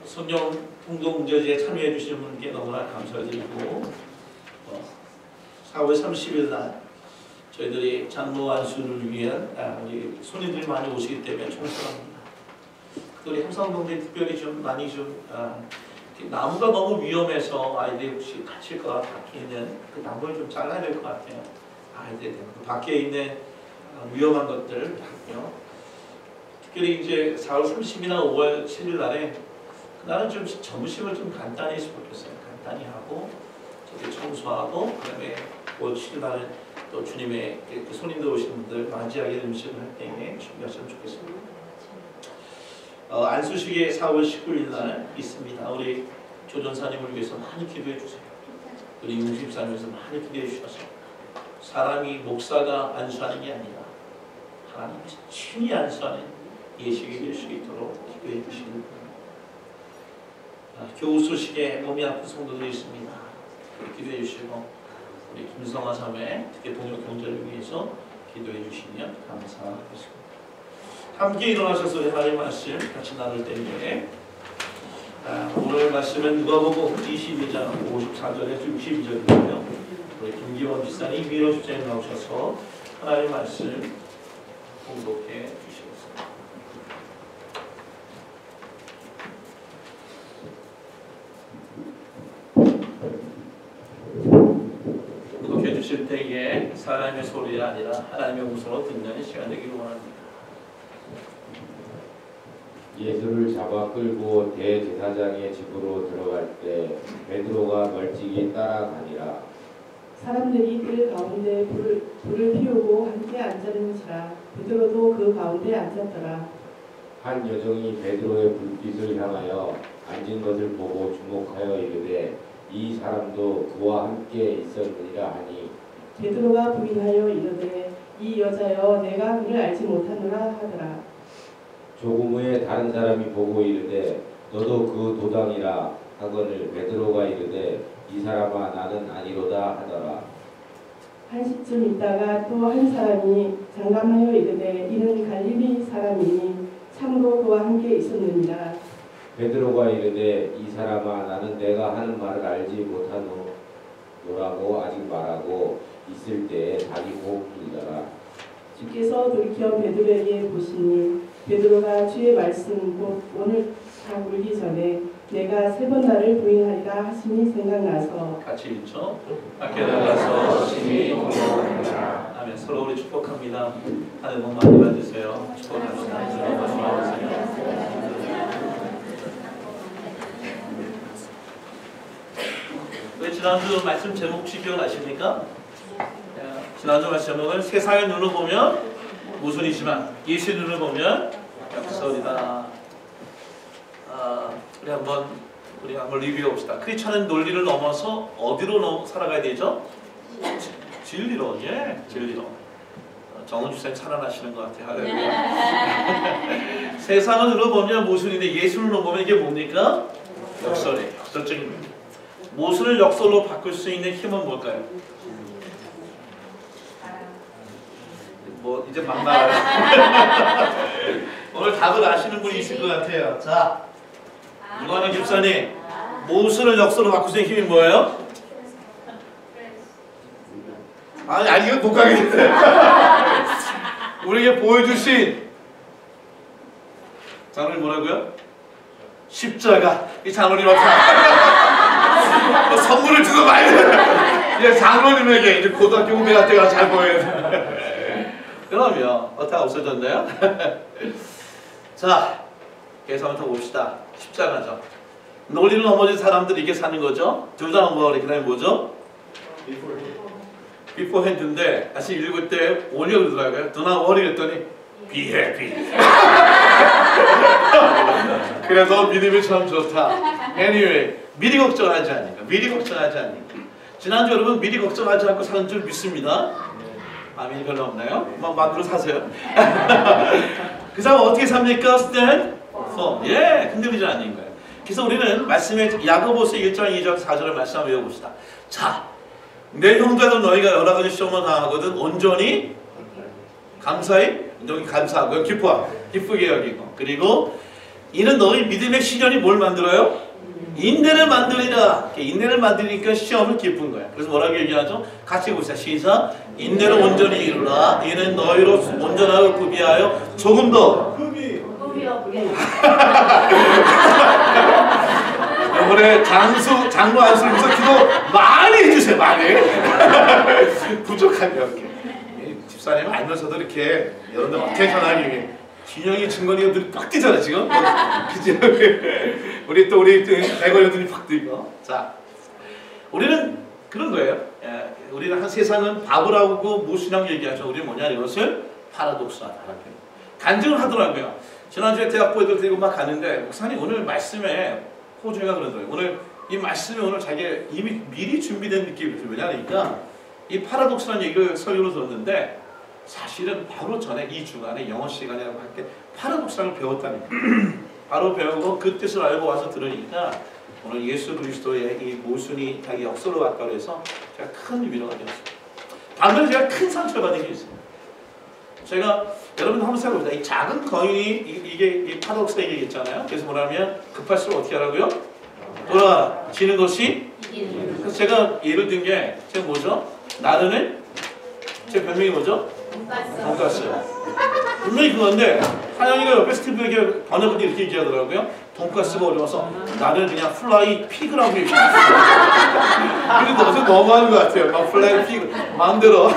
손영 공동문제지에 참여해 주신 분께 너무나 감사드리고 4월 30일 날 저희들이 장로 안수를 위한 우리 손님들이 많이 오시기 때문에 총수합니다. 우리 행성동들이 특별히 좀 많이 나무가 너무 위험해서 아이들이 혹시 다칠까 박혀있는 그 나무를 좀 잘라야 될 것 같아요. 아이들 그 밖에 있는 위험한 것들 하고요. 특별히 이제 4월 30일이나 5월 7일 날에 그날은 좀 점심을 좀 간단히 했으면 좋겠어요. 간단히 하고 저기 청소하고 그다음에 5월 7일 날은 또 주님의 그 손님들 오신 분들 맞이하게 음식을 할 때에 준비하시면 좋겠습니다. 안수식이 4월 19일 날 있습니다. 우리 조전사님을 위해서 많이 기도해 주세요. 우리 융집사님에서 많이 기도해 주셔서 사람이 목사가 안수하는 게 아니라 하나님 친히 안수하는 예식이 될 수 있도록 기도해 주시길 바랍니다. 교우 소식에 몸이 아픈 성도들이 있습니다. 기도해 주시고 우리 김성아 자매 특히 동역 경제를 위해서 기도해 주시면 감사하겠습니다. 함께 일어나셔서 하나님의 말씀 같이 나눌 때에 오늘 말씀은 누가복음 22장 54절에서 62절인데요. 우리 김기원 집사님 위로 주장에 나오셔서 하나님의 말씀 공독해 주시겠습니다. 공독해 주실 때에 사람의 소리가 아니라 하나님의 음성으로 듣는 시간 되기를 원합니다. 예수를 잡아 끌고 대제사장의 집으로 들어갈 때 베드로가 멀찍이 따라가니라. 사람들이 뜰 가운데 불을 피우고 함께 앉았는지라 베드로도 그 가운데 앉았더라. 한 여종이 베드로의 불빛을 향하여 앉은 것을 보고 주목하여 이르되 이 사람도 그와 함께 있었느니라 하니 베드로가 부인하여 이르되 이 여자여 내가 그를 알지 못하노라 하더라. 조금 후에 다른 사람이 보고 이르되 너도 그 도당이라 하거늘 베드로가 이르되 이 사람아 나는 아니로다 하더라. 한 시쯤 있다가 또 한 사람이 장담하여 이르되 이는 갈릴리 사람이니 참으로 그와 함께 있었느니라. 베드로가 이르되 이 사람아 나는 내가 하는 말을 알지 못하노라고 아직 말하고 있을 때에 닭이 꼭 울더라. 주께서 돌이켜 베드로에게 보시니 베드로가 주의 말씀 곧 오늘 닭 울기 전에 내가 3번 나를 부인하리라 하심이 생각나서 같이 읽죠. 밖에 나가서 심히 공경하니라. 아멘. 서로 우리 축복합니다. 하늘 복 많이 받으세요. 축복합니다. 하늘 복 많이 받으세요. 왜 지난주 말씀 제목 혹시 기억나십니까? 지난주 말씀 제목은 세상의 눈으로 보면 모순이지만 예수의 눈으로 보면 역설이다. 우리 한번 리뷰해 봅시다. 크리스천은 논리를 넘어서 어디로 살아가야 되죠? 진리로. 예, 진리로. 정은 주사님 살아나시는 것 같아요. 할렐루야. 세상으로 보면 모순인데 예수를 보면 이게 뭡니까? 역설이에요. 역설적인 겁니다. 모순을 역설로 바꿀 수 있는 힘은 뭘까요? 뭐 이제 막 나와요. 오늘 답을 아시는 분이 있을 것 같아요. 자, 유관영 집사님, 모순을 역설로 바꿀 수 있는 힘이 뭐예요? 아니 이건 못 가겠는데. 우리에게 보여주신 장로님 뭐라고요? 십자가. 이 장로님 어떻게 선물을 주고 말이야. 예, 장로님에게 이제 고등학교 후배가 때가 잘 보여요. 그러면 어떻게 없어졌나요? 자, 계산을 더 봅시다. 십자가죠. 논리를 넘어진 사람들이 이렇게 사는 거죠. 두 단어 뭐라 그래? 뭐죠? 비포핸드인데 다시 읽을 때 오려 그러더라고요. Do not worry 그랬더니 be happy. 그래서 믿음이 참 좋다. Anyway, 미리 걱정하지 않으니까. 미리 걱정하지 않으니까. 지난주 여러분 미리 걱정하지 않고 사는 줄 믿습니다. 아멘이 별로 없나요? 막 만들어 사세요. 그 사람 어떻게 삽니까? Stand firm. 예, 흔들리지 않는 거예요. 그래서 우리는 말씀의 야고보서 1장 2절 4절을 말씀 한번 외워봅시다. 자, 내 형제도 너희가 여러 가지 시험을 당하거든 온전히 감사히, 여기 감사하고 기쁘게 여기고, 그리고 이는 너희 믿음의 시련이 뭘 만들어요? 인내를 만들리라. 인내를 만드니까 시험은 기쁜 거야. 그래서 뭐라고 얘기하죠? 같이 보자. 시작. 인내를 온전히 이루라. 이는 너희로 온전하고 구비하여 조금 더 이번에 장로 안수를 위해서 기도 많이 해주세요. 많이. 부족하게 이렇게. 집사님 알면서도 이렇게 여러분들 어떻게 하나님 균형이 증거리가 눈이 빡 뜨잖아 지금. 그죠? 우리 대걸려 눈이 팍 뜨고. 자, 우리는 그런 거예요. 우리는 한 세상은 바보라고 무신앙 얘기하죠. 우리는 뭐냐 이것을 파라독스하다. 간증을 하더라고요. 지난주에 대학부 애들 데리고 막 가는데 목사님 오늘 말씀에 호주가 그러더라고요. 오늘 이 말씀이 오늘 자기가 이미 미리 준비된 느낌이 들어요. 왜냐니까 이 파라독스라는 얘기를 설교로 들었는데 사실은 바로 전에 이 주간에 영어 시간이라고 할 때 파라독스를 배웠다니까. 바로 배우고 그 뜻을 알고 와서 들으니까 오늘 예수 그리스도의 이 모순이 자기 역사로 왔다고 해서 제가 큰 위로가 되었습니다. 반면에 제가 큰 상처를 받은 게 있습니다. 제가 여러분 한번 생각해보세요. 이 작은 거인이 이게 파라독스 얘기했잖아요. 그래서 뭐냐면 급할수록 어떻게 하라고요? 돌아지는 것이. 그래서 제가 예를 든 게 제가 뭐죠? 나는 제 별명이 뭐죠? 돈가스. 분명히 그건데 하영이가 옆에서 TV에게 번역을 이렇게 얘기하더라고요. 돈가스가 어려워서 나는 그냥 플라이 피그라고 얘기했어요. 그래도 어제 너무하는 것 같아요. 막 플라이 피그 마음대로.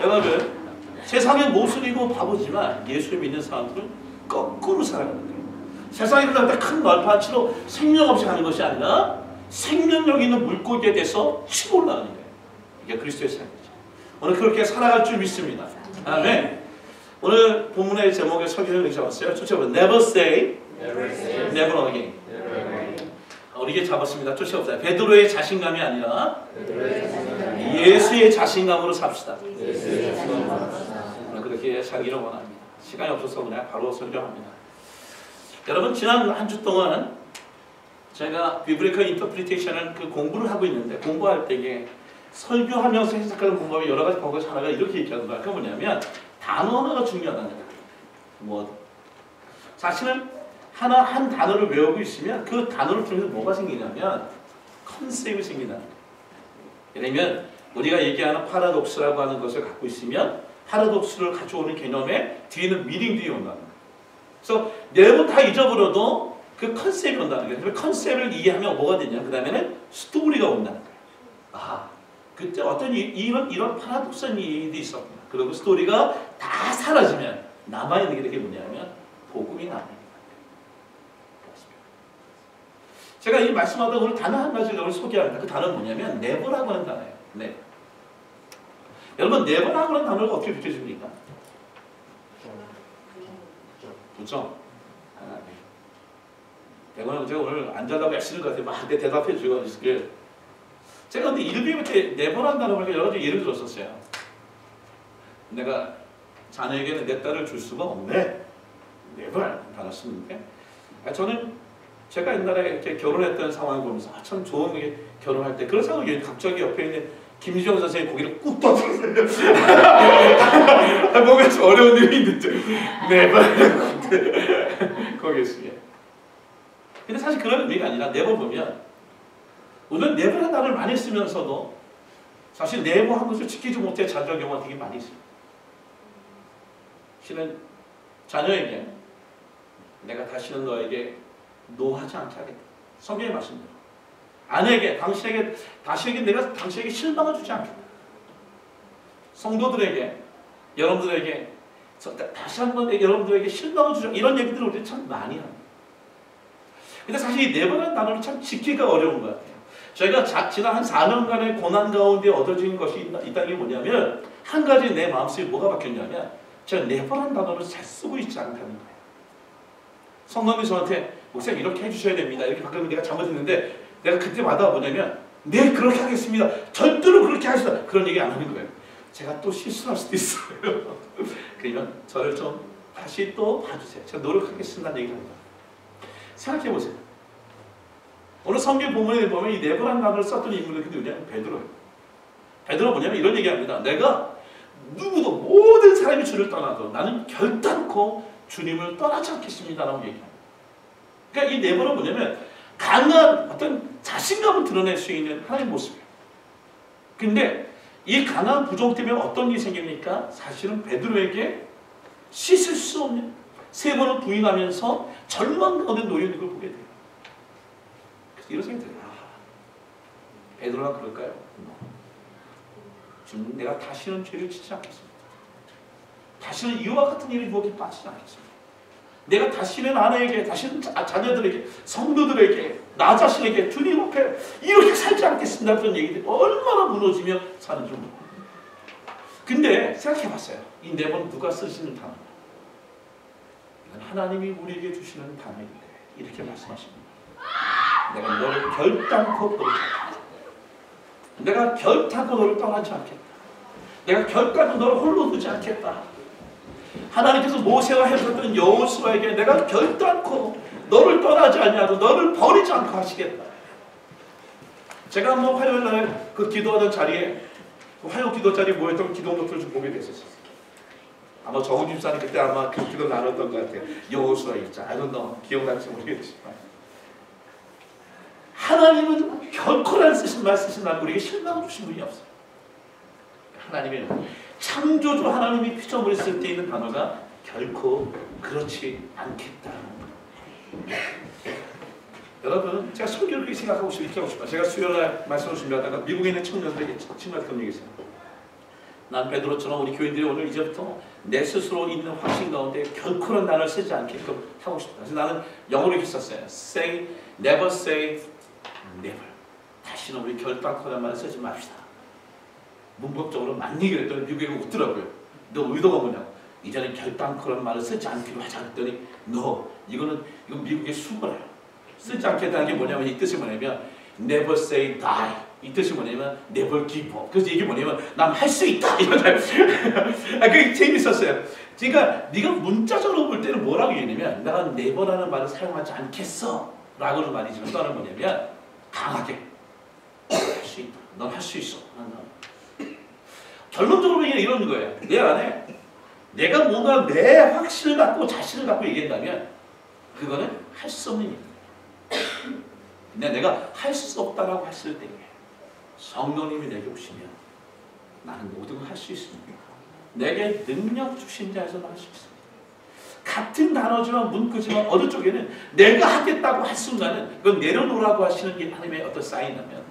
여러분 세상의 모순이고 바보지만 예수를 믿는 사람들은 거꾸로 살아가는 거예요. 세상이 그런데 큰 널판치로 생명 없이 가는 것이 아니라 생명력 있는 물고기에 대해서 치고 올라가는 거예요. 이게 그리스도의 삶이죠. 오늘 그렇게 살아갈 줄 믿습니다. 아멘. 오늘 본문의 제목의 설교를 이렇게 잡았어요. 쫓아보세요. Never say, never again. 우리에게 잡았습니다. 쫓아보세요. 베드로의 자신감이 아니라 예수의 자신감으로 삽시다. 오늘 그렇게 살기를 원합니다. 시간이 없어서 그냥 바로 설교합니다. 여러분 지난 한 주 동안 제가 비브리컬 인터프리테이션을 그 공부를 하고 있는데 공부할 때에 설교하면서 해석하는 방법이 여러 가지 방법이 하나가 이렇게 얘기하더라고요. 그게 뭐냐면 단어 하나가 중요하다는 거예요. 뭐 사실은 한 단어를 외우고 있으면 그 단어를 통해서 뭐가 생기냐면 컨셉이 생긴다는 거예요. 왜냐면 우리가 얘기하는 파라독스라고 하는 것을 갖고 있으면 파라독스를 가져오는 개념에 뒤에는 미닝들이 온다는 거예요. 그래서 내부 다 잊어버려도 그 컨셉이 온다는 거예요. 그 컨셉을 이해하면 뭐가 되냐? 그 다음에는 스토리가 온다는 거예요. 아, 그때 어떤 이런 파라독스한 일이 있었구나. 그리고 스토리가 다 사라지면 남아있는 게 뭐냐면 복음이 남아있는 거예요. 제가 이 말씀하다 오늘 단어 한 가지를 오늘 소개합니다. 그 단어는 뭐냐면 never라고 하는 단어예요. 네. 여러분 never라고 하는 단어가 어떻게 비춰집니까? 그렇죠? 대관은 제가 오늘 앉아다가 애쓰는 것 같아요. 막 내 대답해 주고 있을게. 제가 근데 일비부 때 never라는 단어 보니까 여러 가지 예를 들었었어요. 내가 자녀에게는 내 딸을 줄 수가 없네. never 단어 쓰는데 저는 제가 옛날에 이렇게 결혼했던 상황을 보면서 참 좋은 게 결혼할 때 그런 상황이 갑자기 옆에 있는 김지영 선생님 고개를 꾹 떠들었어요. 뭔가 좀 어려운 일이 있는데 never 거기에 쓰게. 근데 사실 그런 의미가 아니라 never 보면 우리는 never라는 단어를 많이 쓰면서도 사실 never 한 것을 지키지 못해 자주한 경우가 되게 많이 있습니다. 실은 자녀에게 내가 다시는 너에게 노하지 않게 하겠다. 성경의 말씀대로. 아내에게 내가 당신에게 실망을 주지 않겠다. 성도들에게 여러분들에게 다시 한번 여러분들에게 실망을 주지 않겠다. 이런 얘기들을 우리 참 많이 합니다. 근데 사실 이 never라는 단어를 참 지키기가 어려운 것 같아요. 저희가 지난 한 4년간의 고난 가운데 얻어진 것이 있다는 게 뭐냐면 한 가지 내 마음속에 뭐가 박혔냐면 제가 never라는 단어를 잘 쓰고 있지 않다는 거예요. 성도님이 저한테 목사님 이렇게 해주셔야 됩니다. 이렇게 바꾸면 내가 잘못했는데 내가 그때마다 뭐냐면 네 그렇게 하겠습니다. 절대로 그렇게 하시다. 그런 얘기 안 하는 거예요. 제가 또 실수할 수도 있어요. 그러면 저를 좀 다시 또 봐주세요. 제가 노력하겠습니다. 얘기를 합니다. 생각해보세요. 오늘 성경 본문에 보면 이 never라는 단어를 썼던 인물이 누구냐면 베드로예요. 베드로 뭐냐면 이런 얘기합니다. 내가 누구도 모든 사람이 주를 떠나도 나는 결단코 주님을 떠나지 않겠습니다라고 얘기합니다. 그러니까 이 네버는 뭐냐면 강한 어떤 자신감을 드러낼 수 있는 하나님의 모습이에요. 근데 이 강한 부정 때문에 어떤 일이 생깁니까? 사실은 베드로에게 씻을 수 없는, 3번을 부인하면서 절망 가운데 놓여 있는 걸 보게 돼요. 그래서 이런 생각이 들어요. 베드로가 그럴까요? 지금 내가 다시는 죄를 짓지 않겠습니다. 다시는 이와 같은 일에 유혹에 빠지지 않겠습니다. 내가 다시는 아내에게, 다시는 자녀들에게, 성도들에게, 나 자신에게 주님 앞에 이렇게 살지 않겠습니다. 그런 얘기들이 얼마나 무너지며 사는 줄 모릅니다. 근데 생각해봤어요. 이 4번 누가 쓰시는 단어입니다. 이건 하나님이 우리에게 주시는 단어인데 이렇게 말씀하십니다. 내가 너를 결단코 버리지 않겠다. 내가 결단코 너를 떠나지 않겠다. 내가 결단코 너를 홀로 두지 않겠다. 하나님께서 모세와 해주셨던 여호수아에게 내가 결단코 너를 떠나지 아니하고 너를 버리지 않고 하시겠다. 제가 한번 화요일날 그 기도하던 자리에, 화요 기도 자리에 모였던 기도 노트를 좀 보게 됐었어요. 아마 정훈 집사님 그때 아마 그 기도 나눴던 것 같아요. 여호수아 있자. I don't know. 기억날지 모르겠지만 하나님은 결코란 말 쓰신다는 우리에게 실망을 주신 분이 없어요. 하나님의 창조주 하나님이 피조물을 쓸 때 있는 단어가 결코 그렇지 않겠다는 거예요. 여러분, 제가 설교를 그렇게 생각하고 싶어요. 이렇게 하고 싶어요. 제가 수요일날 말씀을 준비하다가 미국에 있는 청년들에게 친구했던 얘기 있어요. 난 베드로처럼 우리 교인들이 오늘 이제부터 내 스스로 있는 확신 가운데 결코는 단어를 쓰지 않게끔 하고 싶다. 그래서 나는 영어로 이렇게 썼어요. Say, never say never. 다시는 우리 결단코란 말을 쓰지 맙시다. 문법적으로 맞는 얘기를 했더니 미국에 웃더라고요. 너 의도가 뭐냐고. 이제는 결단코란 말을 쓰지 않기로 하자 했더니 이건 미국의 수고라요. 쓰지 않겠다는 게 뭐냐면 이 뜻이 뭐냐면 never say die. 이 뜻이 뭐냐면 never give up. 그래서 이게 뭐냐면 난 할 수 있다 이거잖아요. 그게 재밌었어요. 그러니까 네가 문자적으로 볼 때는 뭐라고 얘기하냐면 내가 never라는 말을 사용하지 않겠어 라고는 말이지만 또는 뭐냐면 강하게 할 수 있다. 넌 할 수 있어. 결론적으로 보면 이런 거예요. 내 안에 내가 뭔가 내 확신을 갖고 자신을 갖고 얘기한다면 그거는 할 수 없는 일이에요. 근데 내가 할 수 없다라고 했을 때 성령님이 내게 오시면 나는 모든 걸 할 수 있습니다. 내게 능력 주신 자에서 할 수 있습니다. 같은 단어지만 문구지만 어느 쪽에는 내가 하겠다고 할 순간은 그건 내려놓으라고 하시는 게 하나님의 어떤 사인이라면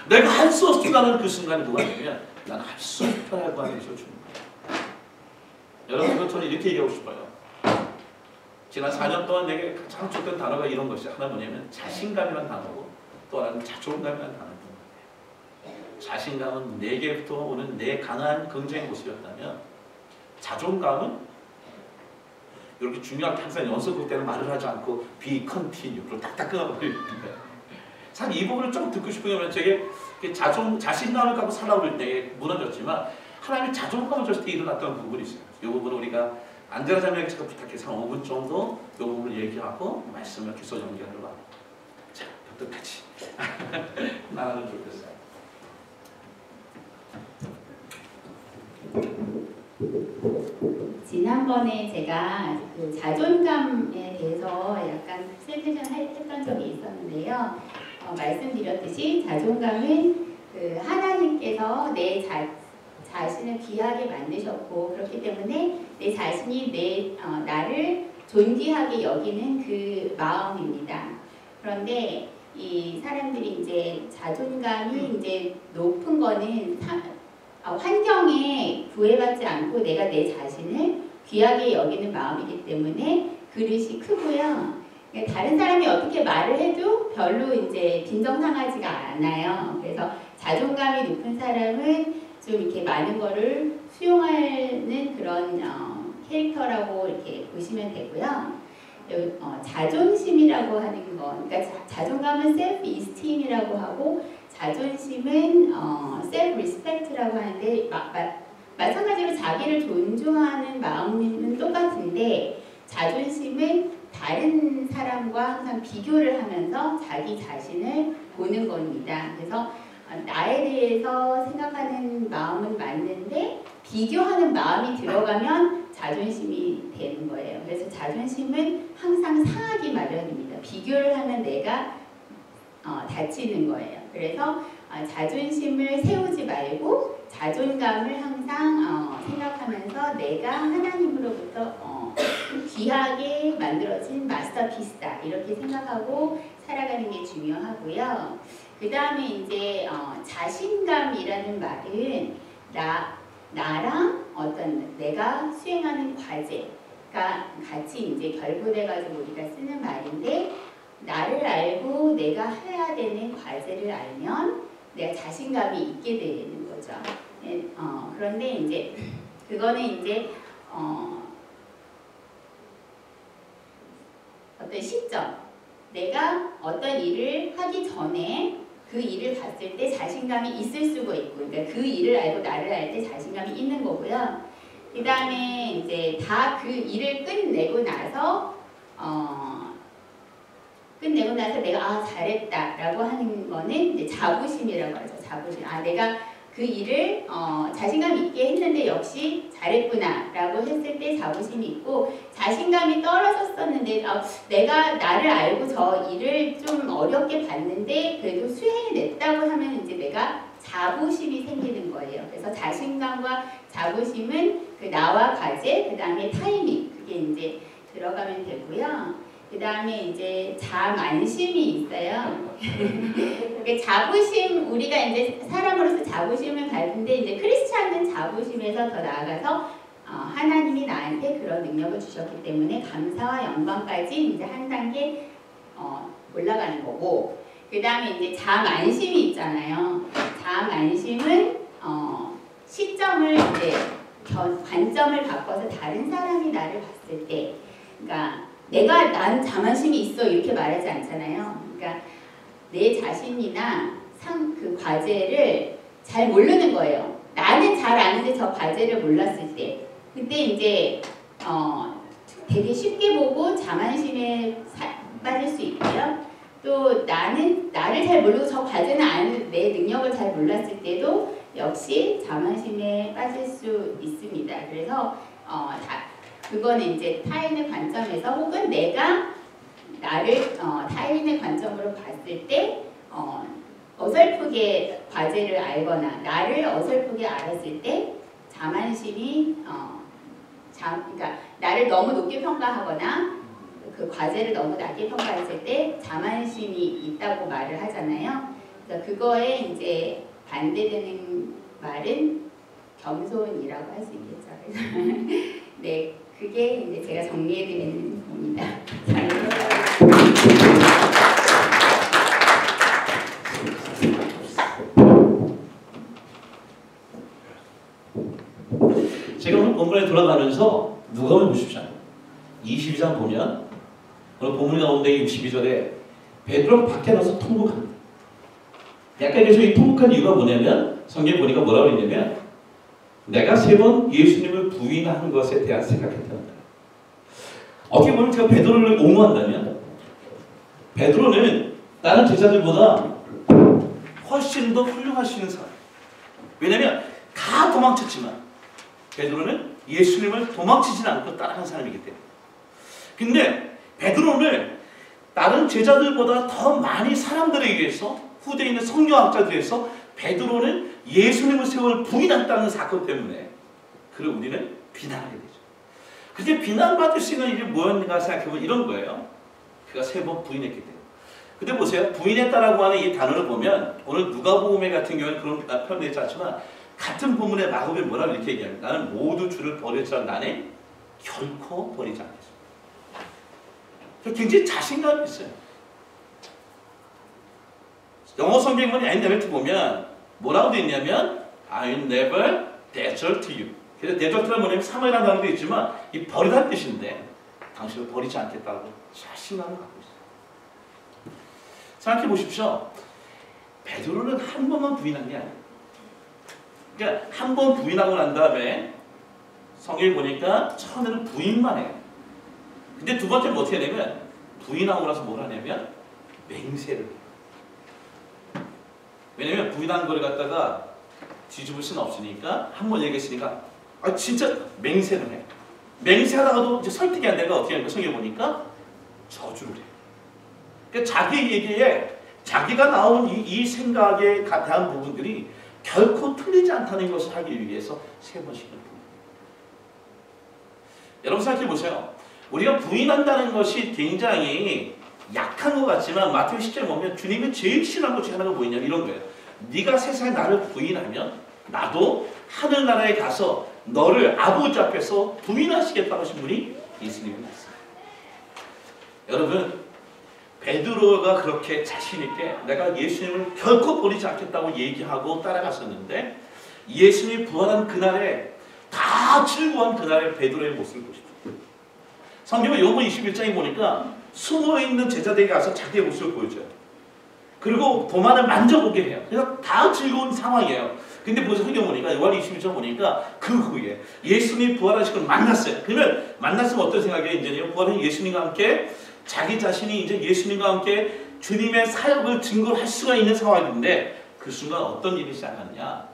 내가 할 수 없다는 그 순간에 누가 되면 나는 할 수 없다라고 하는 것을 주는 거예요. 여러분, 저는 이렇게 얘기하고 싶어요. 지난 4년 동안 내게 가장 줬던 단어가 이런 것이죠. 하나 뭐냐면 자신감이라는 단어고 또 하나는 자존감이라는 단어인 것 같아요. 자신감은 내게부터 오는 내 강한 긍정의 모습이었다면 자존감은 이렇게 중요하게 항상 연습할 때는 말을 하지 않고 be continue로 딱딱 끊어버리는 거예요. 사실 이 부분을 좀 듣고 싶으면 제게 자신감을 갖고 살아올 때 무너졌지만 하나님의 자존감을 줬을 때 일어났던 부분이 있어요. 이 부분을 우리가 안전한 자매에게 제가 부탁해서 한 5분 정도 이 부분을 얘기하고 말씀을 기소 연기하도록 합니다. 자, 벽돌같이 나가면 좋겠어요. 지난번에 제가 그 자존감에 대해서 약간 프레젠테이션 했던 적이 있었는데요. 말씀드렸듯이 자존감은 그 하나님께서 내 자신을 귀하게 만드셨고 그렇기 때문에 내 자신이 나를 존귀하게 여기는 그 마음입니다. 그런데 이 사람들이 이제 자존감이 이제 높은 거는 환경에 구애받지 않고 내가 내 자신을 귀하게 여기는 마음이기 때문에 그릇이 크고요. 다른 사람이 어떻게 말을 해도 별로 이제 빈정상하지가 않아요. 그래서 자존감이 높은 사람은 좀 이렇게 많은 거를 수용하는 그런 캐릭터라고 이렇게 보시면 되고요. 자존심이라고 하는 거, 그러니까 자존감은 self-esteem이라고 하고 자존심은 self-respect라고 하는데 마찬가지로 자기를 존중하는 마음은 똑같은데 자존심은 다른 사람과 항상 비교를 하면서 자기 자신을 보는 겁니다. 그래서 나에 대해서 생각하는 마음은 맞는데 비교하는 마음이 들어가면 자존심이 되는 거예요. 그래서 자존심은 항상 상하기 마련입니다. 비교를 하면 내가 다치는 거예요. 그래서 자존심을 세우지 말고 자존감을 항상 생각하면서 내가 하나님으로부터 귀하게 만들어진 마스터피스다 이렇게 생각하고 살아가는 게 중요하고요. 그 다음에 이제 자신감이라는 말은 나랑 어떤 내가 수행하는 과제가 같이 이제 결부돼가지고 우리가 쓰는 말인데, 나를 알고 내가 해야 되는 과제를 알면 내가 자신감이 있게 되는 거죠. 그런데 이제 그거는 이제 어떤 시점, 내가 어떤 일을 하기 전에 그 일을 봤을 때 자신감이 있을 수가 있고, 그러니까 그 일을 알고 나를 알 때 자신감이 있는 거고요. 그 다음에 이제 다 그 일을 끝내고 나서 내가 잘했다라고 하는 거는 이제 자부심이라고 하죠. 자부심. 내가 그 일을 자신감 있게 했는데 역시 잘했구나라고 했을 때 자부심이 있고, 자신감이 떨어졌었는데 내가 나를 알고 저 일을 좀 어렵게 봤는데 그래도 수행해냈다고 하면 이제 내가 자부심이 생기는 거예요. 그래서 자신감과 자부심은 그 나와 과제, 그 다음에 타이밍, 그게 이제 들어가면 되고요. 그 다음에 이제 자만심이 있어요. 자부심, 우리가 이제 사람으로서 자부심을 가지는데 이제 크리스찬은 자부심에서 더 나아가서 하나님이 나한테 그런 능력을 주셨기 때문에 감사와 영광까지 이제 한 단계 올라가는 거고, 그 다음에 이제 자만심이 있잖아요. 자만심은 시점을 이제 관점을 바꿔서 다른 사람이 나를 봤을 때, 그러니까 난 자만심이 있어 이렇게 말하지 않잖아요. 그러니까 내 자신이나 그 과제를 잘 모르는 거예요. 나는 잘 아는데 저 과제를 몰랐을 때, 그때 이제 되게 쉽게 보고 자만심에 빠질 수 있고요. 또 나를 잘 모르고 저 과제는 아는데 내 능력을 잘 몰랐을 때도 역시 자만심에 빠질 수 있습니다. 그래서 그거는 이제 타인의 관점에서 혹은 내가 나를 타인의 관점으로 봤을 때 어설프게 과제를 알거나 나를 어설프게 알았을 때 자만심이 그러니까 나를 너무 높게 평가하거나 그 과제를 너무 낮게 평가했을 때 자만심이 있다고 말을 하잖아요. 그래서 그거에 이제 반대되는 말은 겸손이라고 할 수 있겠죠. 네, 그게 이제 제가 정리해드리는 겁니다. 제가 오늘 본문에 돌아가면서 누가복음 보십시오. 22장 보면 오늘 본문 가운데 62절에 베드로가 밖에 나서 통곡합니다. 약간 그래서 이 통곡한 이유가 뭐냐면 성경에 보니까 뭐라고 했냐면 내가 3번 예수님을 부인한 것에 대한 생각했다. 어떻게 보면 제가 베드로를 옹호한다면 베드로는 다른 제자들보다 훨씬 더 훌륭하신 사람. 왜냐하면 다 도망쳤지만 베드로는 예수님을 도망치지 않고 따라간 사람이기 때문에. 근데 베드로는 다른 제자들보다 더 많이 사람들에 의해서 후대에 있는 성경학자들에 의해서 베드로는 예수님을 세월 부인했다는 사건 때문에 그를 우리는 비난하게 되죠. 그게 비난받을 수 있는 일이 뭐였는가 생각해보면 이런 거예요. 그가 3번 부인했기 때문에. 근데 보세요. 부인했다라고 하는 이 단어를 보면 오늘 누가복음 같은 경우는 그런 표현되지 않지만 같은 본문의 마가복음에 뭐라고 이렇게 얘기하면 나는 모두 주를 버렸지만 나는 결코 버리지 않겠습니다. 굉장히 자신감이 있어요. 영어 성경문 엔데벨트 보면 뭐라고 되어 있냐면 I will never desert you. 그래서 desert가 뭐냐면 사망이라는 단어도 있지만 이 버리다는 뜻인데 당신을 버리지 않겠다고 자신감을 갖고 있어요. 생각해 보십시오. 베드로는 한 번만 부인한 게 아니에요. 그러니까 한 번 부인하고 난 다음에 성경에 보니까 처음에는 부인만 해요. 근데 두 번째는 어떻게 하냐면 부인하고 나서 뭘 하냐면 맹세를 해요. 왜냐면 부인한 거를 갖다가 뒤집을 수는 없으니까 한 번 얘기했으니까 진짜 맹세를 해. 맹세하다가도 이제 설득이 안 되니까 어떻게 하는 거 성경 보니까 저주를 해. 그러니까 자기 얘기에 자기가 나온 이 생각에 대한 부분들이 결코 틀리지 않다는 것을 하기 위해서 3번씩을 여러분 생각해 보세요. 우리가 부인한다는 것이 굉장히 약한 것 같지만 마태복음 10절 보면 주님이 제일 싫어하는 것 중에 하나가 뭐냐면 이런 거예요. 네가 세상에 나를 부인하면 나도 하늘나라에 가서 너를 아버지 앞에서 부인하시겠다고 하신 분이 예수님이 말씀입니다. 여러분 베드로가 그렇게 자신 있게 내가 예수님을 결코 버리지 않겠다고 얘기하고 따라갔었는데 예수님이 부활한 그날에 다 즐거운 그날의 베드로의 모습을 보십시오. 성경은 요번 21장에 보니까 숨어있는 제자들에게 가서 자기의 모습을 보여줘요. 그리고 도마를 만져보게 해요. 그래서 다 즐거운 상황이에요. 근데 보세요. 성경 보니까 요한 21장 보니까 그 후에 예수님이 부활하신 걸 만났어요. 그러면 만났으면 어떤 생각이에요? 이제는 부활한 예수님과 함께 자기 자신이 이제 예수님과 함께 주님의 사역을 증거할 수가 있는 상황인데 그 순간 어떤 일이 시작하느냐?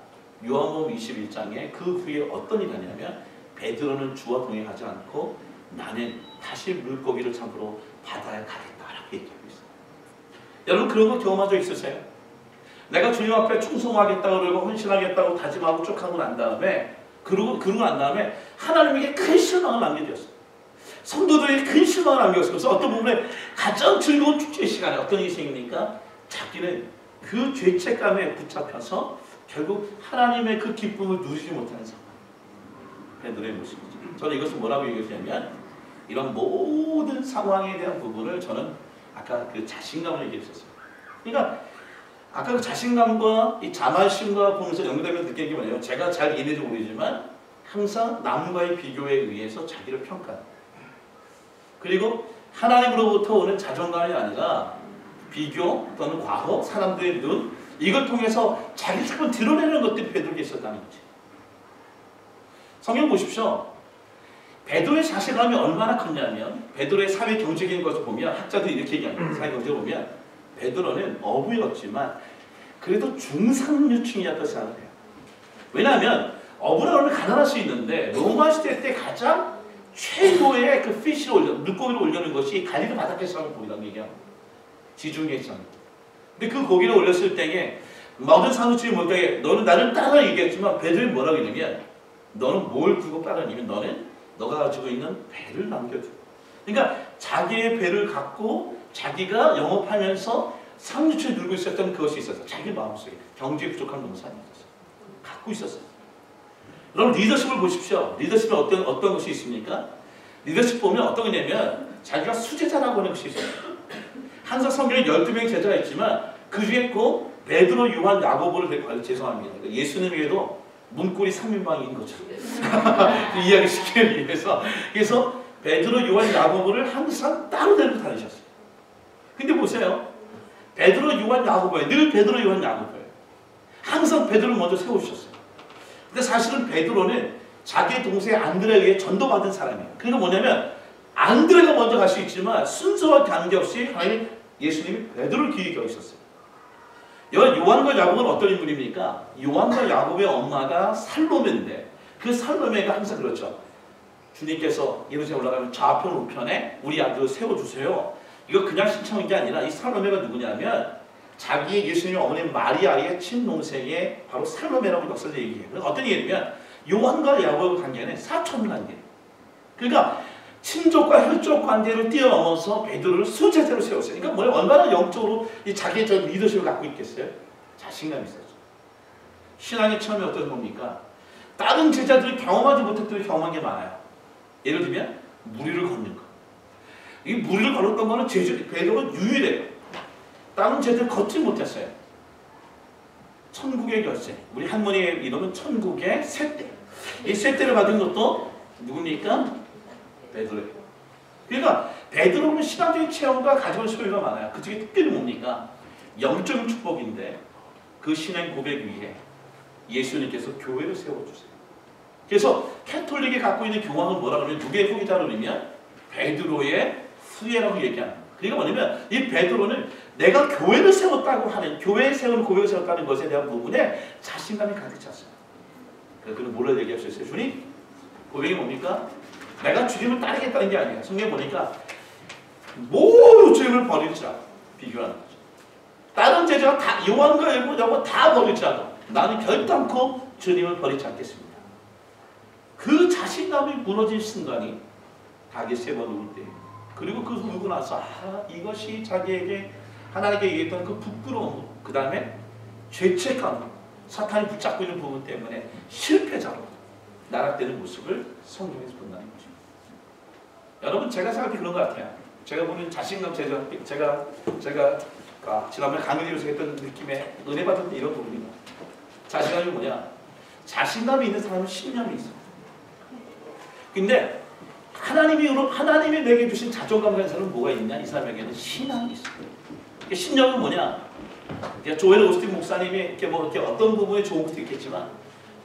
요한복음 21장에 그 후에 어떤 일이 하냐면 베드로는 주와 동행하지 않고 나는 다시 물고기를 잡으러 바다에 가겠다라고 얘기하고 있어요. 여러분 그런 거 경험한 적 있으세요? 내가 주님 앞에 충성하겠다고 그러고 헌신하겠다고 다짐하고 쭉 하고 난 다음에 그러고 난 다음에 하나님에게 큰 실망을 남게 되었어요. 성도들에게 큰 실망을 남겼어요. 그래서 어떤 부분에 가장 즐거운 축제 시간에 어떤 일이 생깁니까? 자기는 그 죄책감에 붙잡혀서 결국 하나님의 그 기쁨을 누리지 못하는 상황. 베드로의 모습이죠. 저는 이것을 뭐라고 얘기했냐면 이런 모든 상황에 대한 부분을 저는 아까 그 자신감을 얘기했었어요. 그러니까 아까 그 자신감과 이 자만심과 보면서 연결되면서 느끼는 게 뭐냐면 제가 잘 이해되지 모르지만 항상 남과의 비교에 의해서 자기를 평가합니다. 그리고 하나님으로부터 오는 자존감이 아니라 비교 또는 과거, 사람들의 눈 이걸 통해서 자기 자꾸 드러내는 것들이 베드로에게 있었다는 거지. 성경 보십시오. 베드로의 자신감이 얼마나 컸냐면 베드로의 사회 경제적인 것을 보면 학자들이 이렇게 얘기합니다. 사회 경제를 보면 베드로는 어부였지만 그래도 중상류층이었다고 생각을 해요. 왜냐하면 어부라고 하면 가난할 수 있는데 로마 시대 때 가장 최고의 그 피쉬를 물고기를 올려는 것이 갈릴리 바닷가에서 하는 고기라고 얘기합니다. 지중해에서 하는 고기. 근데 그 고기를 올렸을 때에 모든 상류층이 못하게 너는 나를 따라 얘기했지만 베드로는 뭐라고 했냐면 너는 뭘 두고 따르냐면 너는 너가 가지고 있는 배를 남겨줘. 그러니까 자기의 배를 갖고 자기가 영업하면서 상류층에 누리고 있었던 그것이 있었어요. 자기 마음속에 경제에 부족한 농산이 있었어요. 갖고 있었어요. 여러분 리더십을 보십시오. 리더십은 어떤 것이 있습니까? 리더십 보면 어떤 거냐면 자기가 수제자라고 하는 것이 있어요. 항상 성경에 12명의 제자가 있지만 그 중에 꼭 베드로, 요한, 야고보를 죄송합니다. 예수님 외에도 문고리 3인방인 거죠. 이야기 시키기 위해서. 그래서 베드로, 요한, 야고보를 항상 따로 데리고 다니셨어요. 근데 보세요. 베드로, 요한, 야고보예요. 늘 베드로, 요한, 야고보예요. 항상 베드로를 먼저 세우셨어요. 근데 사실은 베드로는 자기 동생 안드레에 의해 전도받은 사람이에요. 그러니까 뭐냐면 안드레가 먼저 갈 수 있지만 순서와 관계없이 하나님 예수님이 베드로를 기획하고 있었어요. 요한과 야고보는 어떤 인물입니까? 요한과 야고보의 엄마가 살로메인데 그 살로메가 항상 그렇죠. 주님께서 예루살렘 올라가면 좌편 우편에 우리 아들을 세워주세요. 이거 그냥 신청한 게 아니라 이 살로메가 누구냐면 자기의 예수님의 어머니 마리아의 친동생의 바로 살로메라고 역사를 얘기해요. 어떤 얘기냐면 요한과 야고보의 관계는 사촌 관계. 그러니까 친족과 혈족 관계를 뛰어넘어서 베드로를 수제자로 세웠어요. 그러니까 뭐 얼마나 영적으로 이 자기의 저 리더십을 갖고 있겠어요? 자신감이 있었죠. 신앙의 처음에 어떤 겁니까? 다른 제자들이 경험하지 못했던 경험한 게 많아요. 예를 들면 무리를 걷는 거. 이 무리를 걸었던 거는 베드로가 유일해요. 다른 제자들 걷지 못했어요. 천국의 열쇠. 우리 할머니의 이름은 천국의 쇳대. 이 쇳대를 받은 것도 누굽니까? 베드로예요. 그러니까 베드로는 신앙적인 체험과 가지고 있는 소유가 많아요. 그 중에 특별히 뭡니까? 영적인 축복인데 그 신앙 고백 위에 예수님께서 교회를 세워주세요. 그래서 캐톨릭이 갖고 있는 교황은 뭐라고 하면 누구의 후기자로 그러면 베드로의 후예라고 얘기합니다. 그러니까 뭐냐면 이 베드로는 내가 교회를 세웠다고 하는, 교회에 세운 고백을 세웠다는 것에 대한 부분에 자신감이 가득 찼어요. 그래서 그는 뭐라 얘기할 수 있어요? 주님, 고백이 뭡니까? 내가 주님을 따르겠다는 게 아니에요. 성경에 보니까 모든 주님을 버리자 비교하는 거죠. 다른 제자가 다 요한과 야고보 다 버리자고 나는 결단코 주님을 버리지 않겠습니다. 그 자신감이 무너진 순간이 닭이 3번 울을 때, 그리고 그 울고 나서 이것이 자기에게 하나님께 얘기했던 그 부끄러움, 그 다음에 죄책감, 사탄이 붙잡고 있는 부분 때문에 실패자로 나락되는 모습을 성경에서 본다는 거죠. 여러분, 제가 생각해 그런 것 같아요. 제가 보는 자신감, 제가 지난번에 강의에서 했던 느낌에 은혜 받을 때 이런 부분입니다. 자신감이 뭐냐? 자신감이 있는 사람은 신념이 있어. 근데 하나님이 내게 주신 자존감 가진 사람은 뭐가 있냐? 이 사람에게는 신앙이 있어. 신념은 뭐냐? 조엘 오스틴 목사님이 이렇게 어떤 부분에 좋은 것도 있겠지만